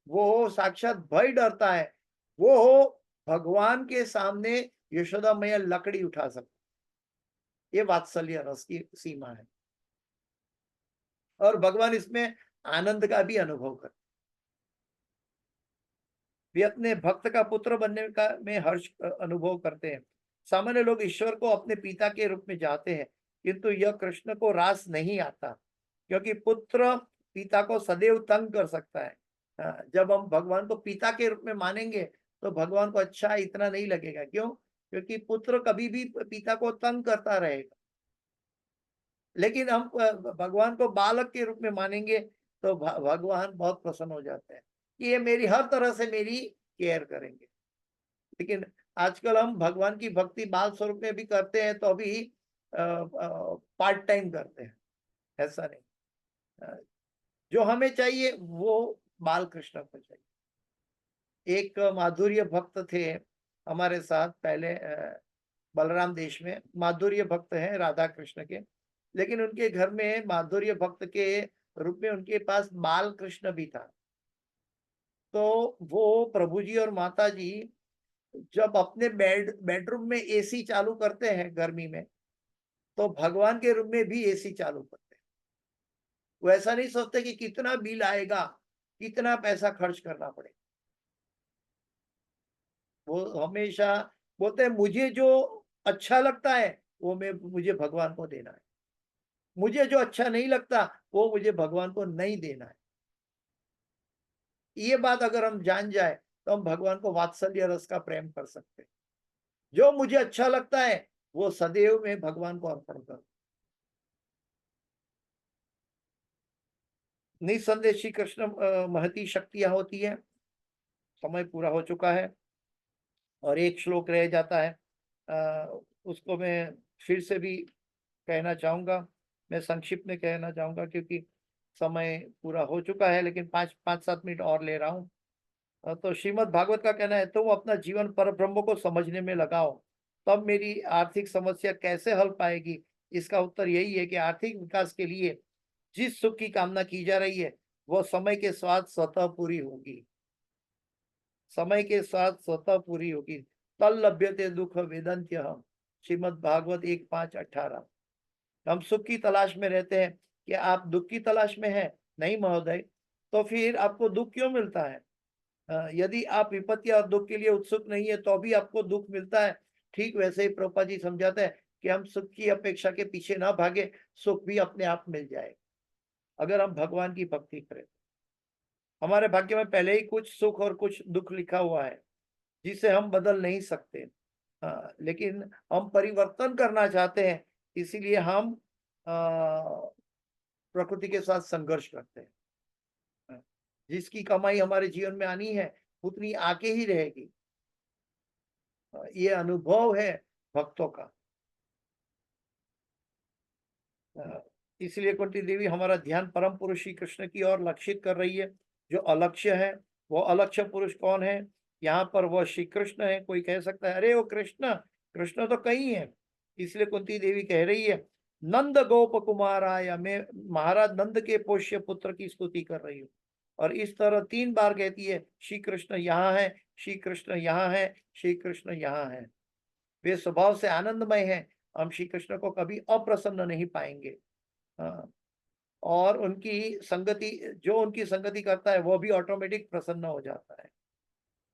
वो साक्षात भय डरता है, वो भगवान के सामने यशोदा मैया लकड़ी उठा सकती। ये वात्सल्य रस की सीमा है और भगवान इसमें आनंद का भी अनुभव करते। वे अपने भक्त का पुत्र बनने का में हर्ष अनुभव करते हैं। सामान्य लोग ईश्वर को अपने पिता के रूप में चाहते हैं, किंतु यह कृष्ण को रास नहीं आता, क्योंकि पुत्र पिता को सदैव तंग कर सकता है। जब हम भगवान को पिता के रूप में मानेंगे तो भगवान को अच्छा इतना नहीं लगेगा। क्यों? क्योंकि पुत्र कभी भी पिता को तंग करता रहेगा। लेकिन हम भगवान को बालक के रूप में मानेंगे तो भगवान बहुत प्रसन्न हो जाते हैं कि ये मेरी हर तरह से मेरी केयर करेंगे। लेकिन आजकल हम भगवान की भक्ति बाल स्वरूप में भी करते हैं, तो अभी पार्ट टाइम करते हैं। ऐसा नहीं, जो हमें चाहिए वो बाल कृष्ण को चाहिए। एक माधुर्य भक्त थे हमारे साथ पहले, बलराम देश में माधुर्य भक्त हैं राधा कृष्ण के, लेकिन उनके घर में माधुर्य भक्त के रूप में उनके पास बाल कृष्ण भी था। तो वो प्रभु जी और माता जी जब अपने बेडरूम में एसी चालू करते हैं गर्मी में, तो भगवान के रूम में भी एसी चालू करते हैं। वो ऐसा नहीं सोचते कि कितना बिल आएगा, कितना पैसा खर्च करना पड़ेगा। वो हमेशा बोलते हैं मुझे जो अच्छा लगता है वो मुझे भगवान को देना है, मुझे जो अच्छा नहीं लगता वो मुझे भगवान को नहीं देना है। ये बात अगर हम जान जाए तो हम भगवान को वात्सल्य रस का प्रेम कर सकते हैं। जो मुझे अच्छा लगता है वो सदैव मैं भगवान को अर्पण करूं। निसंदेह श्री कृष्ण महती शक्तियां होती है। समय पूरा हो चुका है और एक श्लोक रह जाता है, उसको मैं फिर से भी कहना चाहूंगा। मैं संक्षिप्त में कहना चाहूंगा क्योंकि समय पूरा हो चुका है, लेकिन 5-7 मिनट और ले रहा हूँ। तो श्रीमद् भागवत का कहना है, तुम अपना जीवन पर ब्रह्म को समझने में लगाओ, तब मेरी आर्थिक समस्या कैसे हल पाएगी। इसका उत्तर यही है कि आर्थिक विकास के लिए जिस सुख की कामना की जा रही है वह समय के साथ स्वतः पूरी होगी। समय के साथ स्वतः पूरी होगी। तल लभ्यते दुख वेदंत्य हम, श्रीमद् भागवत 1:5-18। हम सुख की तलाश में रहते हैं, कि आप दुख की तलाश में हैं? नहीं महोदय। तो फिर आपको दुख क्यों मिलता है? यदि आप विपत्ति और दुख के लिए उत्सुक नहीं है तो भी आपको दुख मिलता है। ठीक वैसे ही प्रभुपाद जी समझाते हैं कि हम सुख की अपेक्षा के पीछे ना भागे, सुख भी अपने आप मिल जाए अगर हम भगवान की भक्ति करें। हमारे भाग्य में पहले ही कुछ सुख और कुछ दुख लिखा हुआ है जिसे हम बदल नहीं सकते। लेकिन हम परिवर्तन करना चाहते हैं, इसीलिए हम प्रकृति के साथ संघर्ष करते हैं। जिसकी कमाई हमारे जीवन में आनी है उतनी आके ही रहेगी। ये अनुभव है भक्तों का। इसलिए कुंती देवी हमारा ध्यान परम पुरुष श्री कृष्ण की ओर लक्षित कर रही है। जो अलक्ष्य है, वो अलक्ष्य पुरुष कौन है? यहाँ पर वह श्री कृष्ण है। कोई कह सकता है अरे वो कृष्ण, कृष्ण तो कई है। इसलिए कुंती देवी कह रही है, नंद गोप कुमाराय, मैं महाराज नंद के पोष्य पुत्र की स्तुति कर रही हूँ। और इस तरह 3 बार कहती है, श्री कृष्ण यहाँ है, श्री कृष्ण यहाँ है, श्री कृष्ण यहाँ है। वे स्वभाव से आनंदमय हैं। हम श्री कृष्ण को कभी अप्रसन्न नहीं पाएंगे। हाँ, और उनकी संगति, जो उनकी संगति करता है वो भी ऑटोमेटिक प्रसन्न हो जाता है।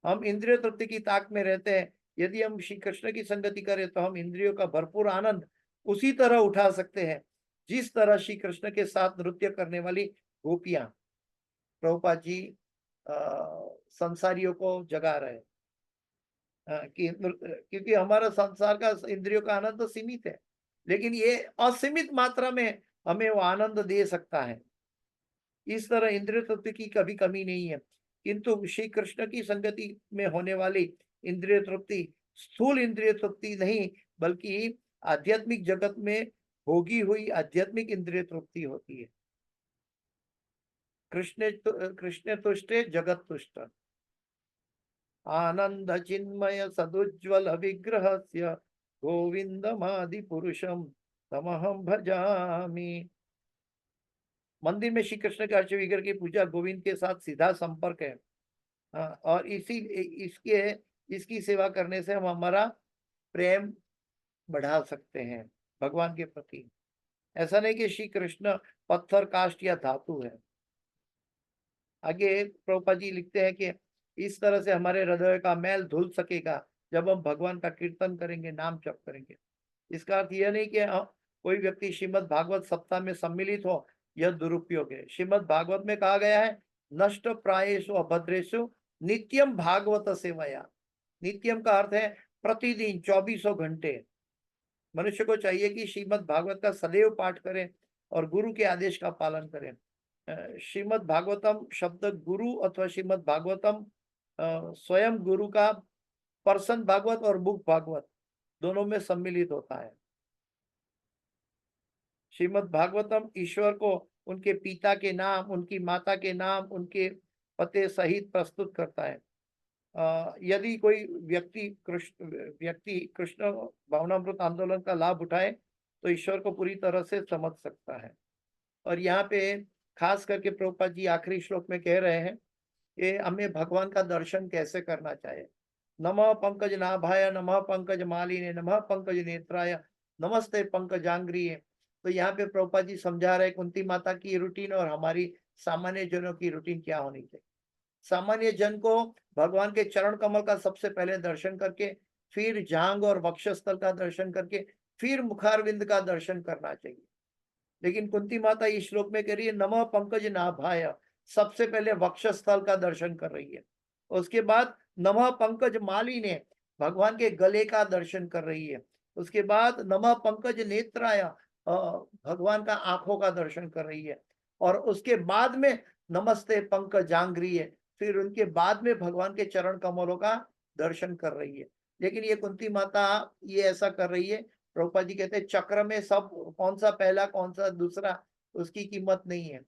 हम इंद्रिय तृप्ति की ताक में रहते हैं। यदि हम श्री कृष्ण की संगति करें तो हम इंद्रियों का भरपूर आनंद उसी तरह उठा सकते हैं जिस तरह श्री कृष्ण के साथ नृत्य करने वाली गोपियां। प्रभुपाद जी संसारियों को जगा रहे हैं क्योंकि हमारा संसार का इंद्रियों का आनंद तो सीमित है, लेकिन ये असीमित मात्रा में हमें वो आनंद दे सकता है। इस तरह इंद्रिय तृप्ति की कभी कमी नहीं है, किंतु श्री कृष्ण की संगति में होने वाली इंद्रिय तृप्ति स्थूल इंद्रिय तृप्ति नहीं, बल्कि आध्यात्मिक जगत में भोगी हुई आध्यात्मिक इंद्रिय तृप्ति होती है। कृष्ण तुष्टे जगत तुष्ट। आनंद चिन्मय सदुज्वल विग्रहस्य गोविंदमादि पुरुषम तमहम भजामि। मंदिर में श्री कृष्ण के अर्च विग्रह की पूजा गोविंद के साथ सीधा संपर्क है। और इसके इसकी सेवा करने से हम हमारा प्रेम बढ़ा सकते हैं भगवान के प्रति। ऐसा नहीं कि श्री कृष्ण पत्थर, काष्ठ या धातु है। आगे प्रभुपाद जी लिखते हैं कि इस तरह से हमारे हृदय का मैल धुल सकेगा जब हम भगवान का कीर्तन करेंगे, नाम जप करेंगे। इसका अर्थ यह नहीं कि कोई व्यक्ति श्रीमद् भागवत सप्ताह में सम्मिलित हो, यह दुरुपयोग है। श्रीमद् भागवत में कहा गया है, नष्ट प्रायेषु अभद्रेषु नित्यम भागवत सेवया। नित्यम का अर्थ है प्रतिदिन 24 घंटे। मनुष्य को चाहिए कि श्रीमद् भागवत का सदैव पाठ करें और गुरु के आदेश का पालन करें। श्रीमद् भागवतम शब्द गुरु अथवा श्रीमद् भागवतम स्वयं गुरु का पर्सन भागवत और बुक भागवत दोनों में सम्मिलित होता है। श्रीमद् भागवतम ईश्वर को उनके पिता के नाम, उनकी माता के नाम, उनके पते सहित प्रस्तुत करता है। यदि कोई व्यक्ति कृष्ण भावनामृत आंदोलन का लाभ उठाए तो ईश्वर को पूरी तरह से समझ सकता है। और यहाँ पे खास करके प्रभुपाद जी आखिरी श्लोक में कह रहे हैं कि हमें भगवान का दर्शन कैसे करना चाहिए। नमः पंकज नाभाय, नमः पंकज मालिने, नमः पंकज नेत्राय, नमस्ते पंकजांग्रिये। तो यहाँ पे प्रभुपाद जी समझा रहे कुंती माता की रूटीन और हमारी सामान्य जनों की रूटीन क्या होनी चाहिए। सामान्य जन को भगवान के चरण कमल का सबसे पहले दर्शन करके, फिर जांग और वक्षस्थल का दर्शन करके, फिर मुखारविंद का दर्शन करना चाहिए। लेकिन कुंती माता इस श्लोक में कह रही है नमः पंकज नाभाय, सबसे पहले वक्षस्थल का दर्शन कर रही है। उसके बाद नमः पंकज माली ने भगवान के गले का दर्शन कर रही है। उसके बाद नमः पंकज नेत्राय भगवान का आंखों का दर्शन कर रही है। और उसके बाद में नमस्ते पंकजांग्री है, फिर उनके बाद में भगवान के चरण कमलों का दर्शन कर रही है। लेकिन ये कुंती माता ये ऐसा कर रही है, प्रभुपाद जी कहते हैं चक्र में सब कौन सा पहला कौन सा दूसरा उसकी कीमत नहीं है।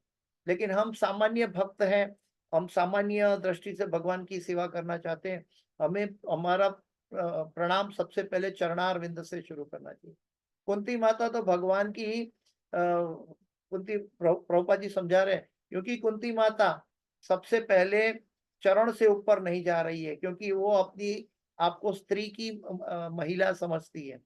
लेकिन हम सामान्य भक्त हैं, हम सामान्य दृष्टि से भगवान की सेवा करना चाहते हैं, हमें हमारा प्रणाम सबसे पहले चरणार विंद से शुरू करना चाहिए। कुंती माता तो भगवान की कुंती प्रभुपाद जी समझा रहे हैं, क्योंकि कुंती माता सबसे पहले चरण से ऊपर नहीं जा रही है, क्योंकि वो अपनी आपको स्त्री की महिला समझती है,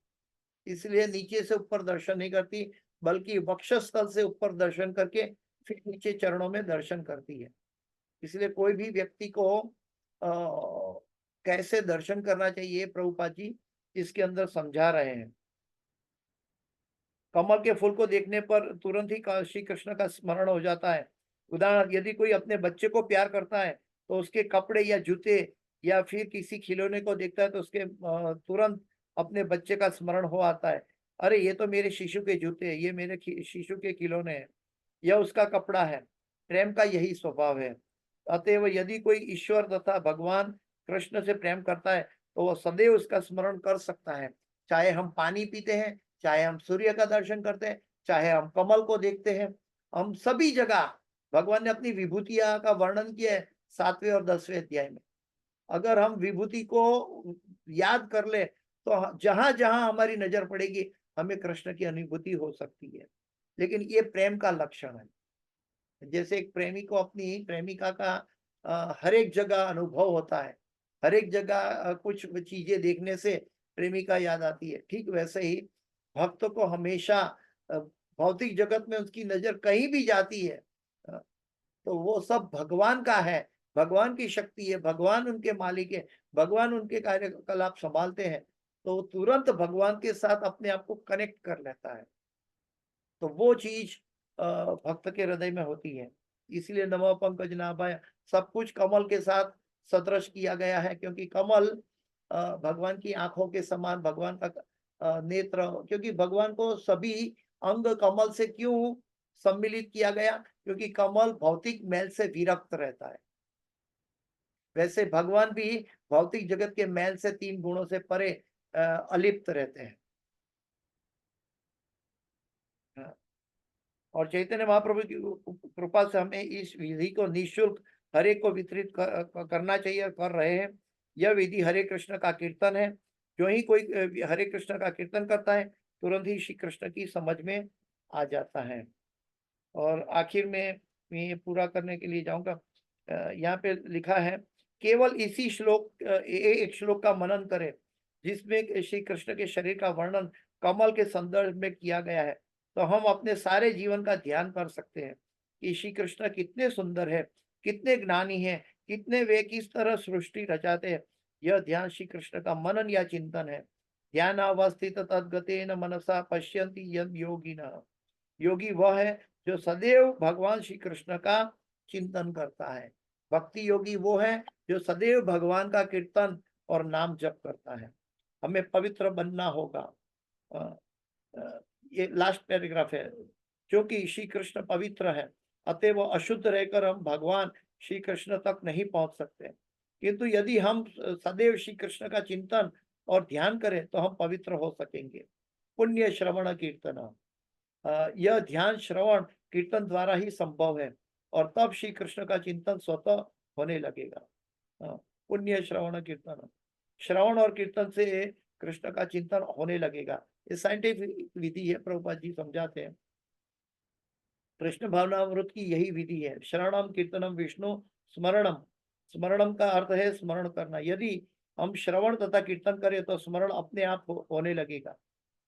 इसलिए नीचे से ऊपर दर्शन नहीं करती, बल्कि वक्षस्थल से ऊपर दर्शन करके फिर नीचे चरणों में दर्शन करती है। इसलिए कोई भी व्यक्ति को कैसे दर्शन करना चाहिए प्रभुपाद जी इसके अंदर समझा रहे हैं। कमल के फूल को देखने पर तुरंत ही श्री कृष्ण का स्मरण हो जाता है। उदाहरण, यदि कोई अपने बच्चे को प्यार करता है तो उसके कपड़े या जूते या फिर किसी खिलौने को देखता है तो उसके तुरंत अपने बच्चे का स्मरण हो आता है। अरे ये तो मेरे शिशु के जूते हैं, ये मेरे शिशु के खिलौने हैं, यह उसका कपड़ा है। प्रेम का यही स्वभाव है। अतएव यदि कोई ईश्वर तथा भगवान कृष्ण से प्रेम करता है तो वह सदैव उसका स्मरण कर सकता है। चाहे हम पानी पीते हैं, चाहे हम सूर्य का दर्शन करते हैं, चाहे हम कमल को देखते हैं, हम सभी जगह भगवान ने अपनी विभूतियां का वर्णन किया है 7वें और 10वें अध्याय में। अगर हम विभूति को याद कर ले तो जहां जहां हमारी नजर पड़ेगी हमें कृष्ण की अनुभूति हो सकती है। लेकिन ये प्रेम का लक्षण है। जैसे एक प्रेमी को अपनी प्रेमिका का हर एक जगह अनुभव होता है, हर एक जगह कुछ चीजें देखने से प्रेमिका याद आती है, ठीक वैसे ही भक्त को हमेशा भौतिक जगत में उसकी नजर कहीं भी जाती है तो वो सब भगवान का है, भगवान की शक्ति है, भगवान उनके मालिक है, भगवान उनके कार्यकलाप संभालते हैं, तो तुरंत भगवान के साथ अपने आप को कनेक्ट कर लेता है। तो वो चीज भक्त के हृदय में होती है। इसलिए नमो पंकज नाभाय सब कुछ कमल के साथ सदृश किया गया है, क्योंकि कमल भगवान की आंखों के समान, भगवान का नेत्र, क्योंकि भगवान को सभी अंग कमल से क्यों सम्मिलित किया गया, क्योंकि कमल भौतिक मैल से विरक्त रहता है। वैसे भगवान भी भौतिक जगत के मैल से 3 गुणों से परे अलिप्त रहते हैं। हाँ। और चैतन्य महाप्रभु की कृपा से हमें इस विधि को निःशुल्क हर एक को वितरित करना चाहिए और कर रहे हैं। यह विधि हरे कृष्ण का कीर्तन है। जो ही कोई हरे कृष्ण का कीर्तन करता है तुरंत ही श्री कृष्ण की समझ में आ जाता है। और आखिर में मैं ये पूरा करने के लिए जाऊंगा। यहाँ पे लिखा है, केवल इसी श्लोक एक श्लोक का मनन करें जिसमें श्री कृष्ण के शरीर का वर्णन कमल के संदर्भ में किया गया है, तो हम अपने सारे जीवन का ध्यान कर सकते हैं कि श्री कृष्ण कितने सुंदर है, कितने ज्ञानी है, कितने वे किस तरह सृष्टि रचाते हैं। यह ध्यान श्री कृष्ण का मनन या चिंतन है। ध्यान अवस्थित तद्गतेन मनसा पश्यन्ति यद योगिनः। योगी वह है जो सदैव भगवान श्री कृष्ण का चिंतन करता है। भक्ति योगी वो है जो सदैव भगवान का कीर्तन और नाम जप करता है। हमें पवित्र बनना होगा। अ, ये लास्ट पैराग्राफ है, क्योंकि श्री कृष्ण पवित्र है अतः वो अशुद्ध रहकर हम भगवान श्री कृष्ण तक नहीं पहुंच सकते। किंतु यदि हम सदैव श्री कृष्ण का चिंतन और ध्यान करें तो हम पवित्र हो सकेंगे। पुण्य श्रवण कीर्तन, यह ध्यान श्रवण कीर्तन द्वारा ही संभव है और तब श्री कृष्ण का चिंतन स्वतः होने लगेगा। पुण्य श्रवण कीर्तन, श्रवण और कीर्तन से कृष्ण का चिंतन होने लगेगा। ये साइंटिफिक विधि है, प्रभुपाद जी समझाते हैं। कृष्ण भावनामृत की यही विधि है, शरणम कीर्तनम विष्णु स्मरणम। स्मरणम का अर्थ है स्मरण करना। यदि हम श्रवण तथा कीर्तन करें तो स्मरण अपने आप होने लगेगा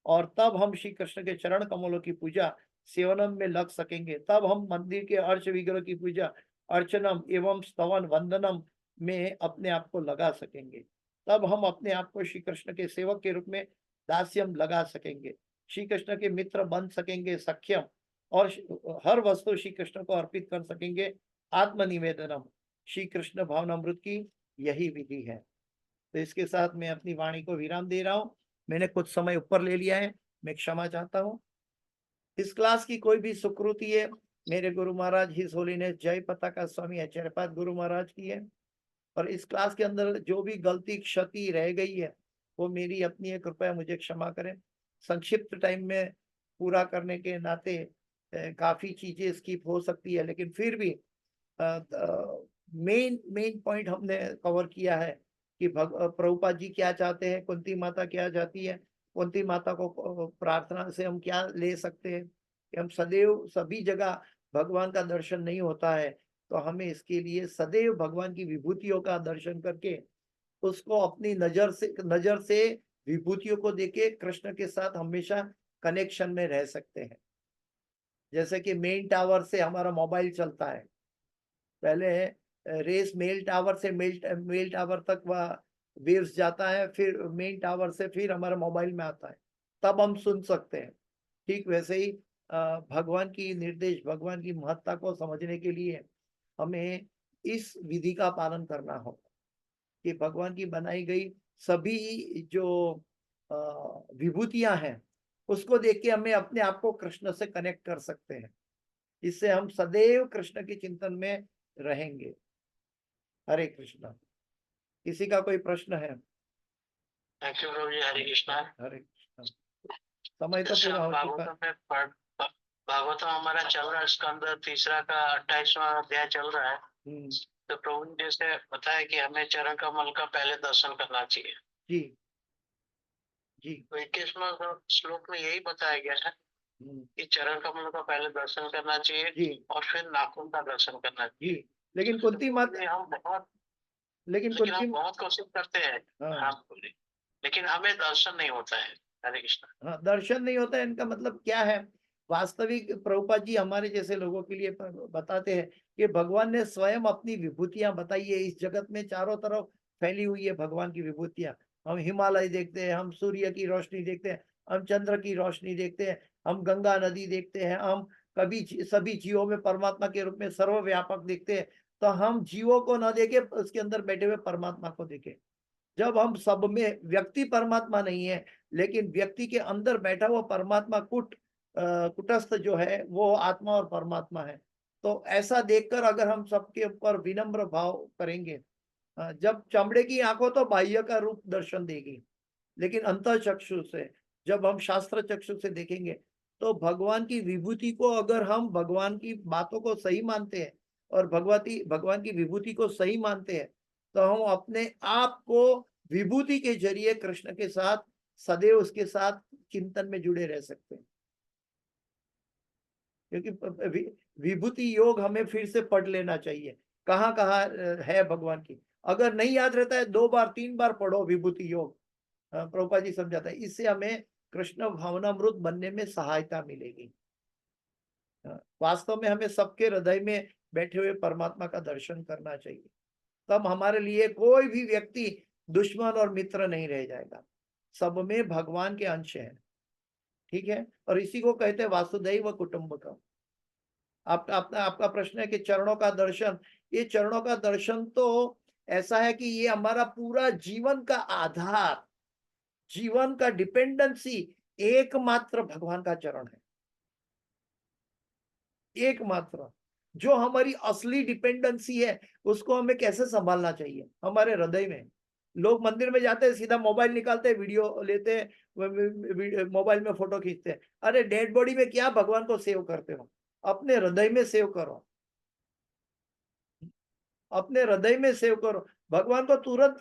और तब हम श्री कृष्ण के चरण कमलों की पूजा सेवनम में लग सकेंगे। तब हम मंदिर के अर्च विग्रह की पूजा अर्चनम एवं स्तवन वंदनम में अपने आप को लगा सकेंगे। तब हम अपने आप को श्री कृष्ण के सेवक के रूप में दास्यम लगा सकेंगे, श्री कृष्ण के मित्र बन सकेंगे, सख्यम, और हर वस्तु श्री कृष्ण को अर्पित कर सकेंगे। आत्मनिवेदनम, श्री कृष्ण भावनामृत की यही विधि है। तो इसके साथ मैं अपनी वाणी को विराम दे रहा हूँ। मैंने कुछ समय ऊपर ले लिया है, मैं क्षमा चाहता हूँ। इस क्लास की कोई भी सुकृति है, मेरे गुरु महाराज हिज होलीनेस जय पताका स्वामी आचार्यपाद गुरु महाराज की है। और इस क्लास के अंदर जो भी गलती क्षति रह गई है वो मेरी अपनी है, कृपया मुझे क्षमा करें। संक्षिप्त टाइम में पूरा करने के नाते काफी चीजें स्किप हो सकती है, लेकिन फिर भी मेन मेन पॉइंट हमने कवर किया है कि प्रभुपाद जी क्या चाहते हैं, कुंती माता क्या चाहती है, कुंती माता को प्रार्थना से हम क्या ले सकते हैं कि हम सदैव सभी जगह भगवान का दर्शन नहीं होता है, तो हमें इसके लिए सदैव भगवान की विभूतियों का दर्शन करके उसको अपनी नजर से विभूतियों को देके कृष्ण के साथ हमेशा कनेक्शन में रह सकते हैं। जैसे कि मेन टावर से हमारा मोबाइल चलता है, पहले रेस मेल टावर से मेल टावर तक वह वेव्स जाता है, फिर मेन टावर से फिर हमारे मोबाइल में आता है, तब हम सुन सकते हैं। ठीक वैसे ही भगवान की निर्देश, भगवान की महत्ता को समझने के लिए हमें इस विधि का पालन करना होगा कि भगवान की बनाई गई सभी जो विभूतियां हैं उसको देख के हमें अपने आप को कृष्ण से कनेक्ट कर सकते हैं। इससे हम सदैव कृष्ण के चिंतन में रहेंगे। हरे कृष्णा। किसी का कोई प्रश्न है? थैंक यू प्रभु जी। हरे कृष्णा। हरे कृष्णा। समय तो जैसे पूरा हम हो चुका। भागवतम में भागवतम हमारा चल रहा है, स्कंद तीसरा का 28वां अध्याय चल रहा है। तो प्रभु ने जैसे बताया कि हमें चरण कमल का पहले दर्शन करना चाहिए। जी जी। तो 21वां श्लोक में यही बताया गया है कि चरण कमल का पहले दर्शन करना चाहिए जी और फिर नाखून का दर्शन करना चाहिए। जी। लेकिन कुंती माता, लेकिन हम बहुत कोशिश करते हैं। हाँ हाँ बोलिए। लेकिन हमें दर्शन नहीं होता है। हरे कृष्ण। हाँ, दर्शन नहीं होता है, इनका मतलब क्या है? वास्तविक प्रभुपाद जी हमारे जैसे लोगों के लिए बताते हैं कि भगवान ने स्वयं अपनी विभूतियां बताई है। इस जगत में चारों तरफ फैली हुई है भगवान की विभूतियां। हम हिमालय देखते हैं, हम सूर्य की रोशनी देखते हैं, हम चंद्र की रोशनी देखते हैं, हम गंगा नदी देखते हैं, हम सभी जीवों में परमात्मा के रूप में सर्वव्यापक देखते हैं। तो हम जीवों को न देखे, उसके अंदर बैठे हुए परमात्मा को देखे। जब हम सब में, व्यक्ति परमात्मा नहीं है, लेकिन व्यक्ति के अंदर बैठा हुआ परमात्मा कुटस्थ जो है वो आत्मा और परमात्मा है। तो ऐसा देखकर अगर हम सबके ऊपर विनम्र भाव करेंगे, जब चमड़े की आंखों तो बाह्य का रूप दर्शन देगी, लेकिन अंतः चक्षु से जब हम शास्त्र चक्षु से देखेंगे तो भगवान की विभूति को, अगर हम भगवान की बातों को सही मानते हैं और भगवान की विभूति को सही मानते हैं, तो हम अपने आप को विभूति के जरिए कृष्ण के साथ सदैव उसके साथ चिंतन में जुड़े रह सकते हैं। क्योंकि विभूति योग हमें फिर से पढ़ लेना चाहिए, कहाँ कहाँ है भगवान की। अगर नहीं याद रहता है, 2 बार 3 बार पढ़ो विभूति योग। प्रभुपाद जी समझाता है, इससे हमें कृष्ण भावनामृत बनने में सहायता मिलेगी। वास्तव में हमें सबके हृदय में बैठे हुए परमात्मा का दर्शन करना चाहिए, तब हमारे लिए कोई भी व्यक्ति दुश्मन और मित्र नहीं रह जाएगा। सब में भगवान के अंश हैं। ठीक है, और इसी को कहते हैं वासुदैव कुटुंबकम। आपका प्रश्न है कि चरणों का दर्शन, ये चरणों का दर्शन तो ऐसा है कि ये हमारा पूरा जीवन का आधार, जीवन का डिपेंडेंसी एकमात्र भगवान का चरण है। एकमात्र जो हमारी असली डिपेंडेंसी है, उसको हमें कैसे संभालना चाहिए? हमारे हृदय में। लोग मंदिर में जाते हैं, सीधा मोबाइल निकालते हैं, वीडियो लेते हैं, मोबाइल में फोटो खींचते हैं। अरे डेड बॉडी में क्या भगवान को सेव करते हो? अपने हृदय में सेव करो, अपने हृदय में सेव करो। भगवान को तुरंत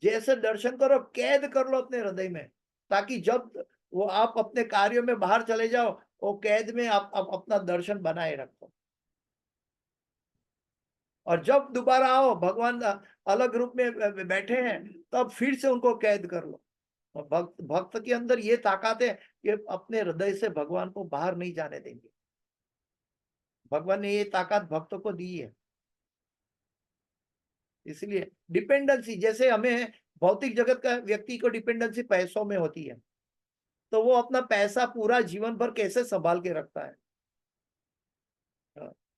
जैसे दर्शन करो, कैद कर लो अपने हृदय में, ताकि जब वो आप अपने कार्यों में बाहर चले जाओ, वो कैद में आप अपना दर्शन बनाए रखो। और जब दोबारा आओ, भगवान अलग रूप में बैठे हैं, तब फिर से उनको कैद कर लो। और भक्त भक्त के अंदर ये ताकत है कि अपने हृदय से भगवान को बाहर नहीं जाने देंगे। भगवान ने ये ताकत भक्तों को दी है। इसलिए डिपेंडेंसी, जैसे हमें भौतिक जगत का व्यक्ति को डिपेंडेंसी पैसों में होती है, तो वो अपना पैसा पूरा जीवन भर कैसे संभाल के रखता है?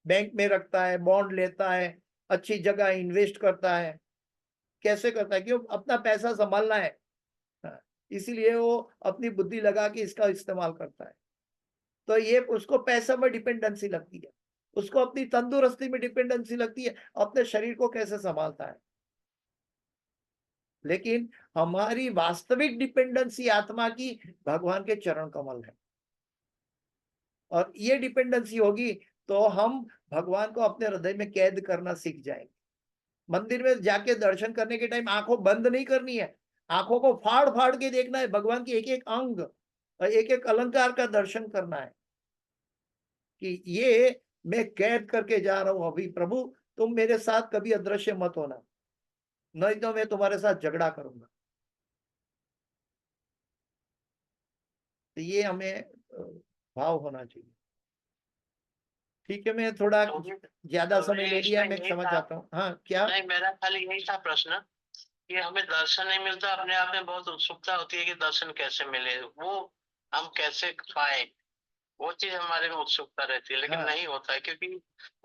बैंक में रखता है, बॉन्ड लेता है, अच्छी जगह इन्वेस्ट करता है, कैसे करता है? क्यों? अपना पैसा संभालना है। हाँ, इसीलिए वो अपनी बुद्धि लगा के इसका इस्तेमाल करता है। तो ये उसको पैसे में डिपेंडेंसी लगती है, उसको अपनी तंदुरुस्ती में डिपेंडेंसी लगती है, अपने शरीर को कैसे संभालता है। लेकिन हमारी वास्तविक डिपेंडेंसी आत्मा की भगवान के चरण कमल है, और ये डिपेंडेंसी होगी तो हम भगवान को अपने हृदय में कैद करना सीख जाएंगे। मंदिर में जाके दर्शन करने के टाइम आंखों बंद नहीं करनी है, आंखों को फाड़ फाड़ के देखना है, भगवान की एक एक अंग और एक एक अलंकार का दर्शन करना है कि ये मैं कैद करके जा रहा हूं अभी, प्रभु तुम मेरे साथ कभी अदृश्य मत होना, नहीं तो मैं तुम्हारे साथ झगड़ा करूंगा। तो ये हमें भाव होना चाहिए। ठीक है, मैं थोड़ा तो ज्यादा तो समय ले लिया, इसमें मैं यही क्षमा था, चाहता हूँ। हाँ, क्या? नहीं मेरा खाली यही था प्रश्न कि हमें दर्शन नहीं मिलता, अपने आप में बहुत उत्सुकता होती है कि दर्शन कैसे मिले, वो हम कैसे पाए, वो चीज हमारे में उत्सुकता रहती है, लेकिन हाँ, नहीं होता है क्योंकि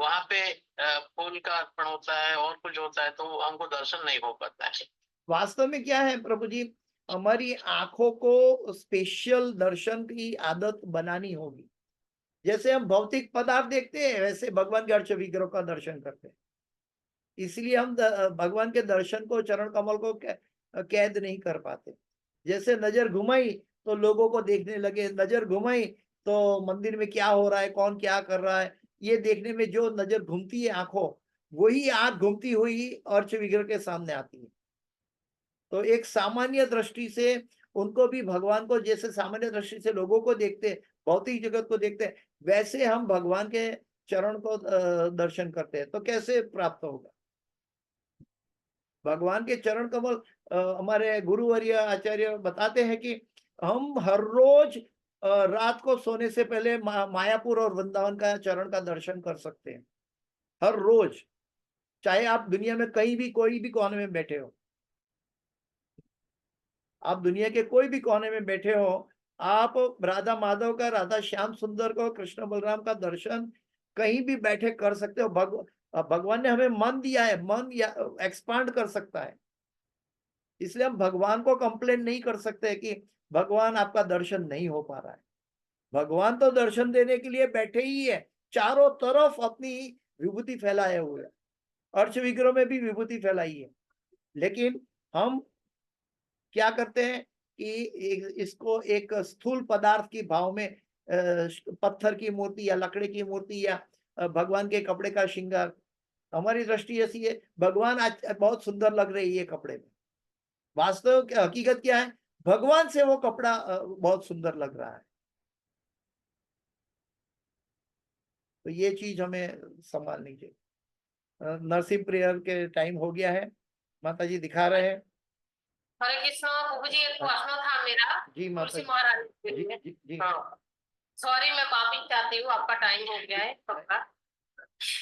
वहां पे फूल का अर्पण होता है और कुछ होता है, तो हमको दर्शन नहीं हो पाता है। वास्तव में क्या है प्रभु जी, हमारी आंखों को स्पेशल दर्शन की आदत बनानी होगी। जैसे हम भौतिक पदार्थ देखते हैं वैसे भगवान के अर्च विग्रह का दर्शन करते हैं। इसलिए हम भगवान के दर्शन को, चरण कमल को कैद नहीं कर पाते। जैसे नजर घुमाई तो लोगों को देखने लगे, नजर घुमाई तो मंदिर में क्या हो रहा है, कौन क्या कर रहा है, ये देखने में जो नजर घूमती है आंखों, वही आंख घूमती हुई अर्च विग्रह के सामने आती है। तो एक सामान्य दृष्टि से उनको भी भगवान को, जैसे सामान्य दृष्टि से लोगों को देखते हैं, भौतिक जगत को देखते हैं, वैसे हम भगवान के चरण को दर्शन करते हैं। तो कैसे प्राप्त होगा? भगवान के चरण कमल, हमारे गुरुवर्य आचार्य बताते हैं कि हम हर रोज रात को सोने से पहले मायापुर और वृंदावन का चरण का दर्शन कर सकते हैं, हर रोज, चाहे आप दुनिया में कहीं भी कोई भी कोने में बैठे हो। आप दुनिया के कोई भी कोने में बैठे हो, आप राधा माधव का, राधा श्याम सुंदर को, कृष्ण बलराम का दर्शन कहीं भी बैठे कर सकते हो। भगवान ने हमें मन दिया है, मन या एक्सपांड कर सकता है। इसलिए हम भगवान को कंप्लेन नहीं कर सकते कि भगवान आपका दर्शन नहीं हो पा रहा है। भगवान तो दर्शन देने के लिए बैठे ही है, चारों तरफ अपनी विभूति फैलाए हुए, अर्श विग्रह में भी विभूति फैलाई है। लेकिन हम क्या करते हैं कि इसको एक स्थूल पदार्थ की भाव में, पत्थर की मूर्ति या लकड़ी की मूर्ति या भगवान के कपड़े का श्रृंगार, हमारी दृष्टि ऐसी है, भगवान आज बहुत सुंदर लग रही है कपड़े में। वास्तव हकीकत क्या है? भगवान से वो कपड़ा बहुत सुंदर लग रहा है। तो ये चीज हमें संभालनी चाहिए। नरसिंह प्रेयर के टाइम हो गया है, माता जी दिखा रहे हैं। हरे कृष्ण प्रभु जी, एक प्रश्न था मेरा जी माता तुलसी जी, महाराज के जी लिए। जी, जी। हाँ, सॉरी मैं माफी चाहती हूँ, आपका टाइम हो गया है पक्का।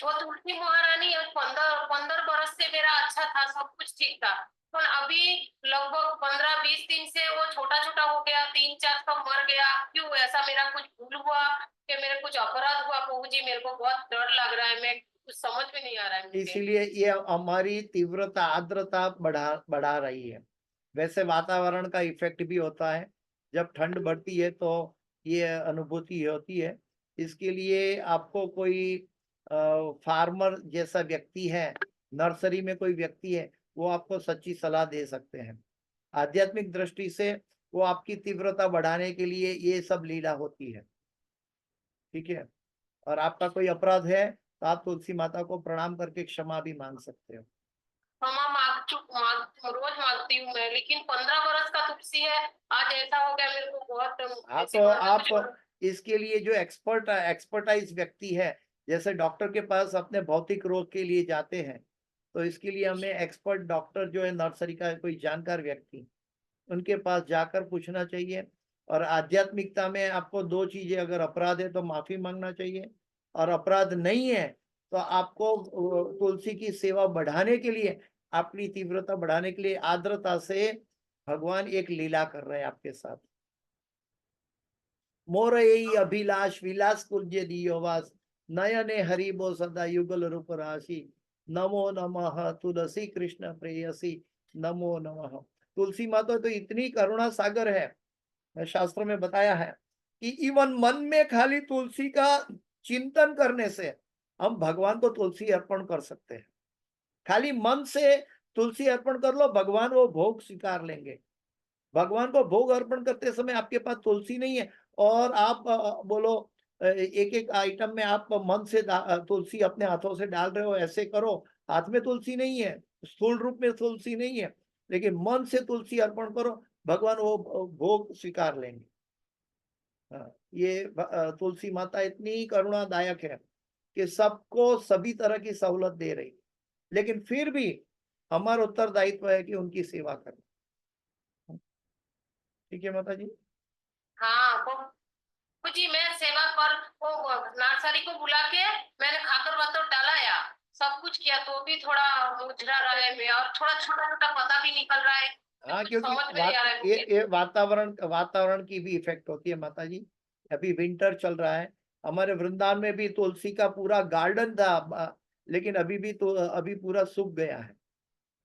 वो तुलसी महारानी 15 बरस से मेरा अच्छा था, सब कुछ ठीक था, पर अभी लगभग 15-20 दिन से वो छोटा छोटा हो गया, 3-4 सब मर गया। क्यों ऐसा? मेरा कुछ भूल हुआ कि मेरे कुछ अपराध हुआ? प्रभु जी मेरे को बहुत डर लग रहा है, मैं कुछ समझ में नहीं आ रहा है मुझे। इसीलिए ये हमारी तीव्रता, आर्द्रता बढ़ा रही है। वैसे वातावरण का इफेक्ट भी होता है, जब ठंड बढ़ती है तो ये अनुभूति होती है। इसके लिए आपको कोई फार्मर जैसा व्यक्ति है, नर्सरी में कोई व्यक्ति है, वो आपको सच्ची सलाह दे सकते हैं। आध्यात्मिक दृष्टि से वो आपकी तीव्रता बढ़ाने के लिए ये सब लीला होती है। ठीक है, और आपका कोई अपराध है तो आप तुलसी माता को प्रणाम करके क्षमा भी मांग सकते हो। क्षमा रोज मांगती हूँ मैं, लेकिन 15 बरस का तुलसी है, आज ऐसा हो गया, मेरे को बहुत हाँ, ऐसे तो मन में आप कुछ। इसके लिए जो एक्सपर्टाइज व्यक्ति है, जैसे डॉक्टर के पास अपने भौतिक रोग के लिए जाते हैं, तो इसके लिए हमें एक्सपर्ट डॉक्टर जो है, नर्सरी का कोई जानकार व्यक्ति, उनके पास जाकर पूछना चाहिए। और आध्यात्मिकता में आपको दो चीजें, अगर अपराध है तो माफी मांगना चाहिए, और अपराध नहीं है तो आपको तुलसी की सेवा बढ़ाने के लिए, अपनी तीव्रता बढ़ाने के लिए आर्द्रता से भगवान एक लीला कर रहे हैं आपके साथ। मोर यही अभिलाष विलास कुंज दियोवास, नयने हरिबो सदा युगल रूप राशि, नमो नमः तुलसी कृष्ण प्रेयसी, नमो नमः। तुलसी माता तो इतनी करुणा सागर है, शास्त्रों में बताया है कि इवन मन में खाली तुलसी का चिंतन करने से हम भगवान को तुलसी अर्पण कर सकते हैं। खाली मन से तुलसी अर्पण कर लो, भगवान वो भोग स्वीकार लेंगे। भगवान को भोग अर्पण करते समय आपके पास तुलसी नहीं है और आप बोलो एक एक आइटम में आप मन से तुलसी अपने हाथों से डाल रहे हो, ऐसे करो, हाथ में तुलसी नहीं है, स्थूल रूप में तुलसी नहीं है, लेकिन मन से तुलसी अर्पण करो, भगवान वो भोग स्वीकार लेंगे। हाँ, ये तुलसी माता इतनी करुणादायक है कि सबको सभी तरह की सहूलत दे रही, लेकिन फिर भी हमारा उत्तरदायित्व है कि उनकी सेवा करें। ठीक है माता जी। हाँ जी, मैं सेवा कर वो नर्सरी को बुला के मैंने खाकर वातर डाला या सब कुछ किया, तो भी थोड़ा मुरझा रहा है मैं, और थोड़ा छोटा छोटा पता भी निकल रहा है। हाँ, कुछ क्योंकि समझ में नहीं आ रहा है मुझे। ये वातावरण की भी इफेक्ट होती है माता जी। अभी विंटर चल रहा है, हमारे वृंदावन में भी तुलसी का पूरा गार्डन था, लेकिन अभी भी तो अभी पूरा सूख गया है,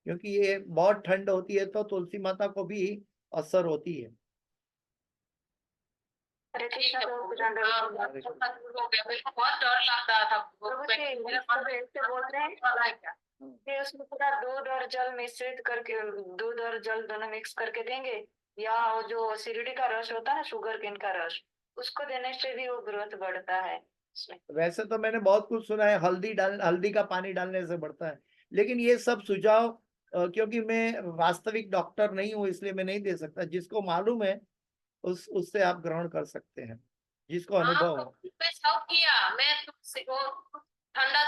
क्योंकि ये बहुत ठंड होती है तो तुलसी माता को भी असर होती है। अरे ठीक है, हाँ, हरे कृष्ण। हो गया, मेरे को बहुत डर लग रहा था। मेरे मन में ऐसे बोल रहे हैं वाला है क्या? कि उसमें पूरा दूध और जल मिश्रित करके, दूध और जल दोनों मिक्स करके देंगे, या वो जो शिरडी का रस होता है ना, शुगर केन का रस, उसको देने से भी वो ग्रोथ बढ़ता है उसमें। वैसे तो मैंने बहुत कुछ सुना है, हल्दी का पानी डालने से बढ़ता है, लेकिन ये सब सुझाव क्योंकि मैं वास्तविक डॉक्टर नहीं हूँ इसलिए मैं नहीं दे सकता। जिसको मालूम है उससे आप ग्रहण कर सकते हैं, जिसको हाँ, अनुभव है। मैं सब किया, मैं वो ठंडा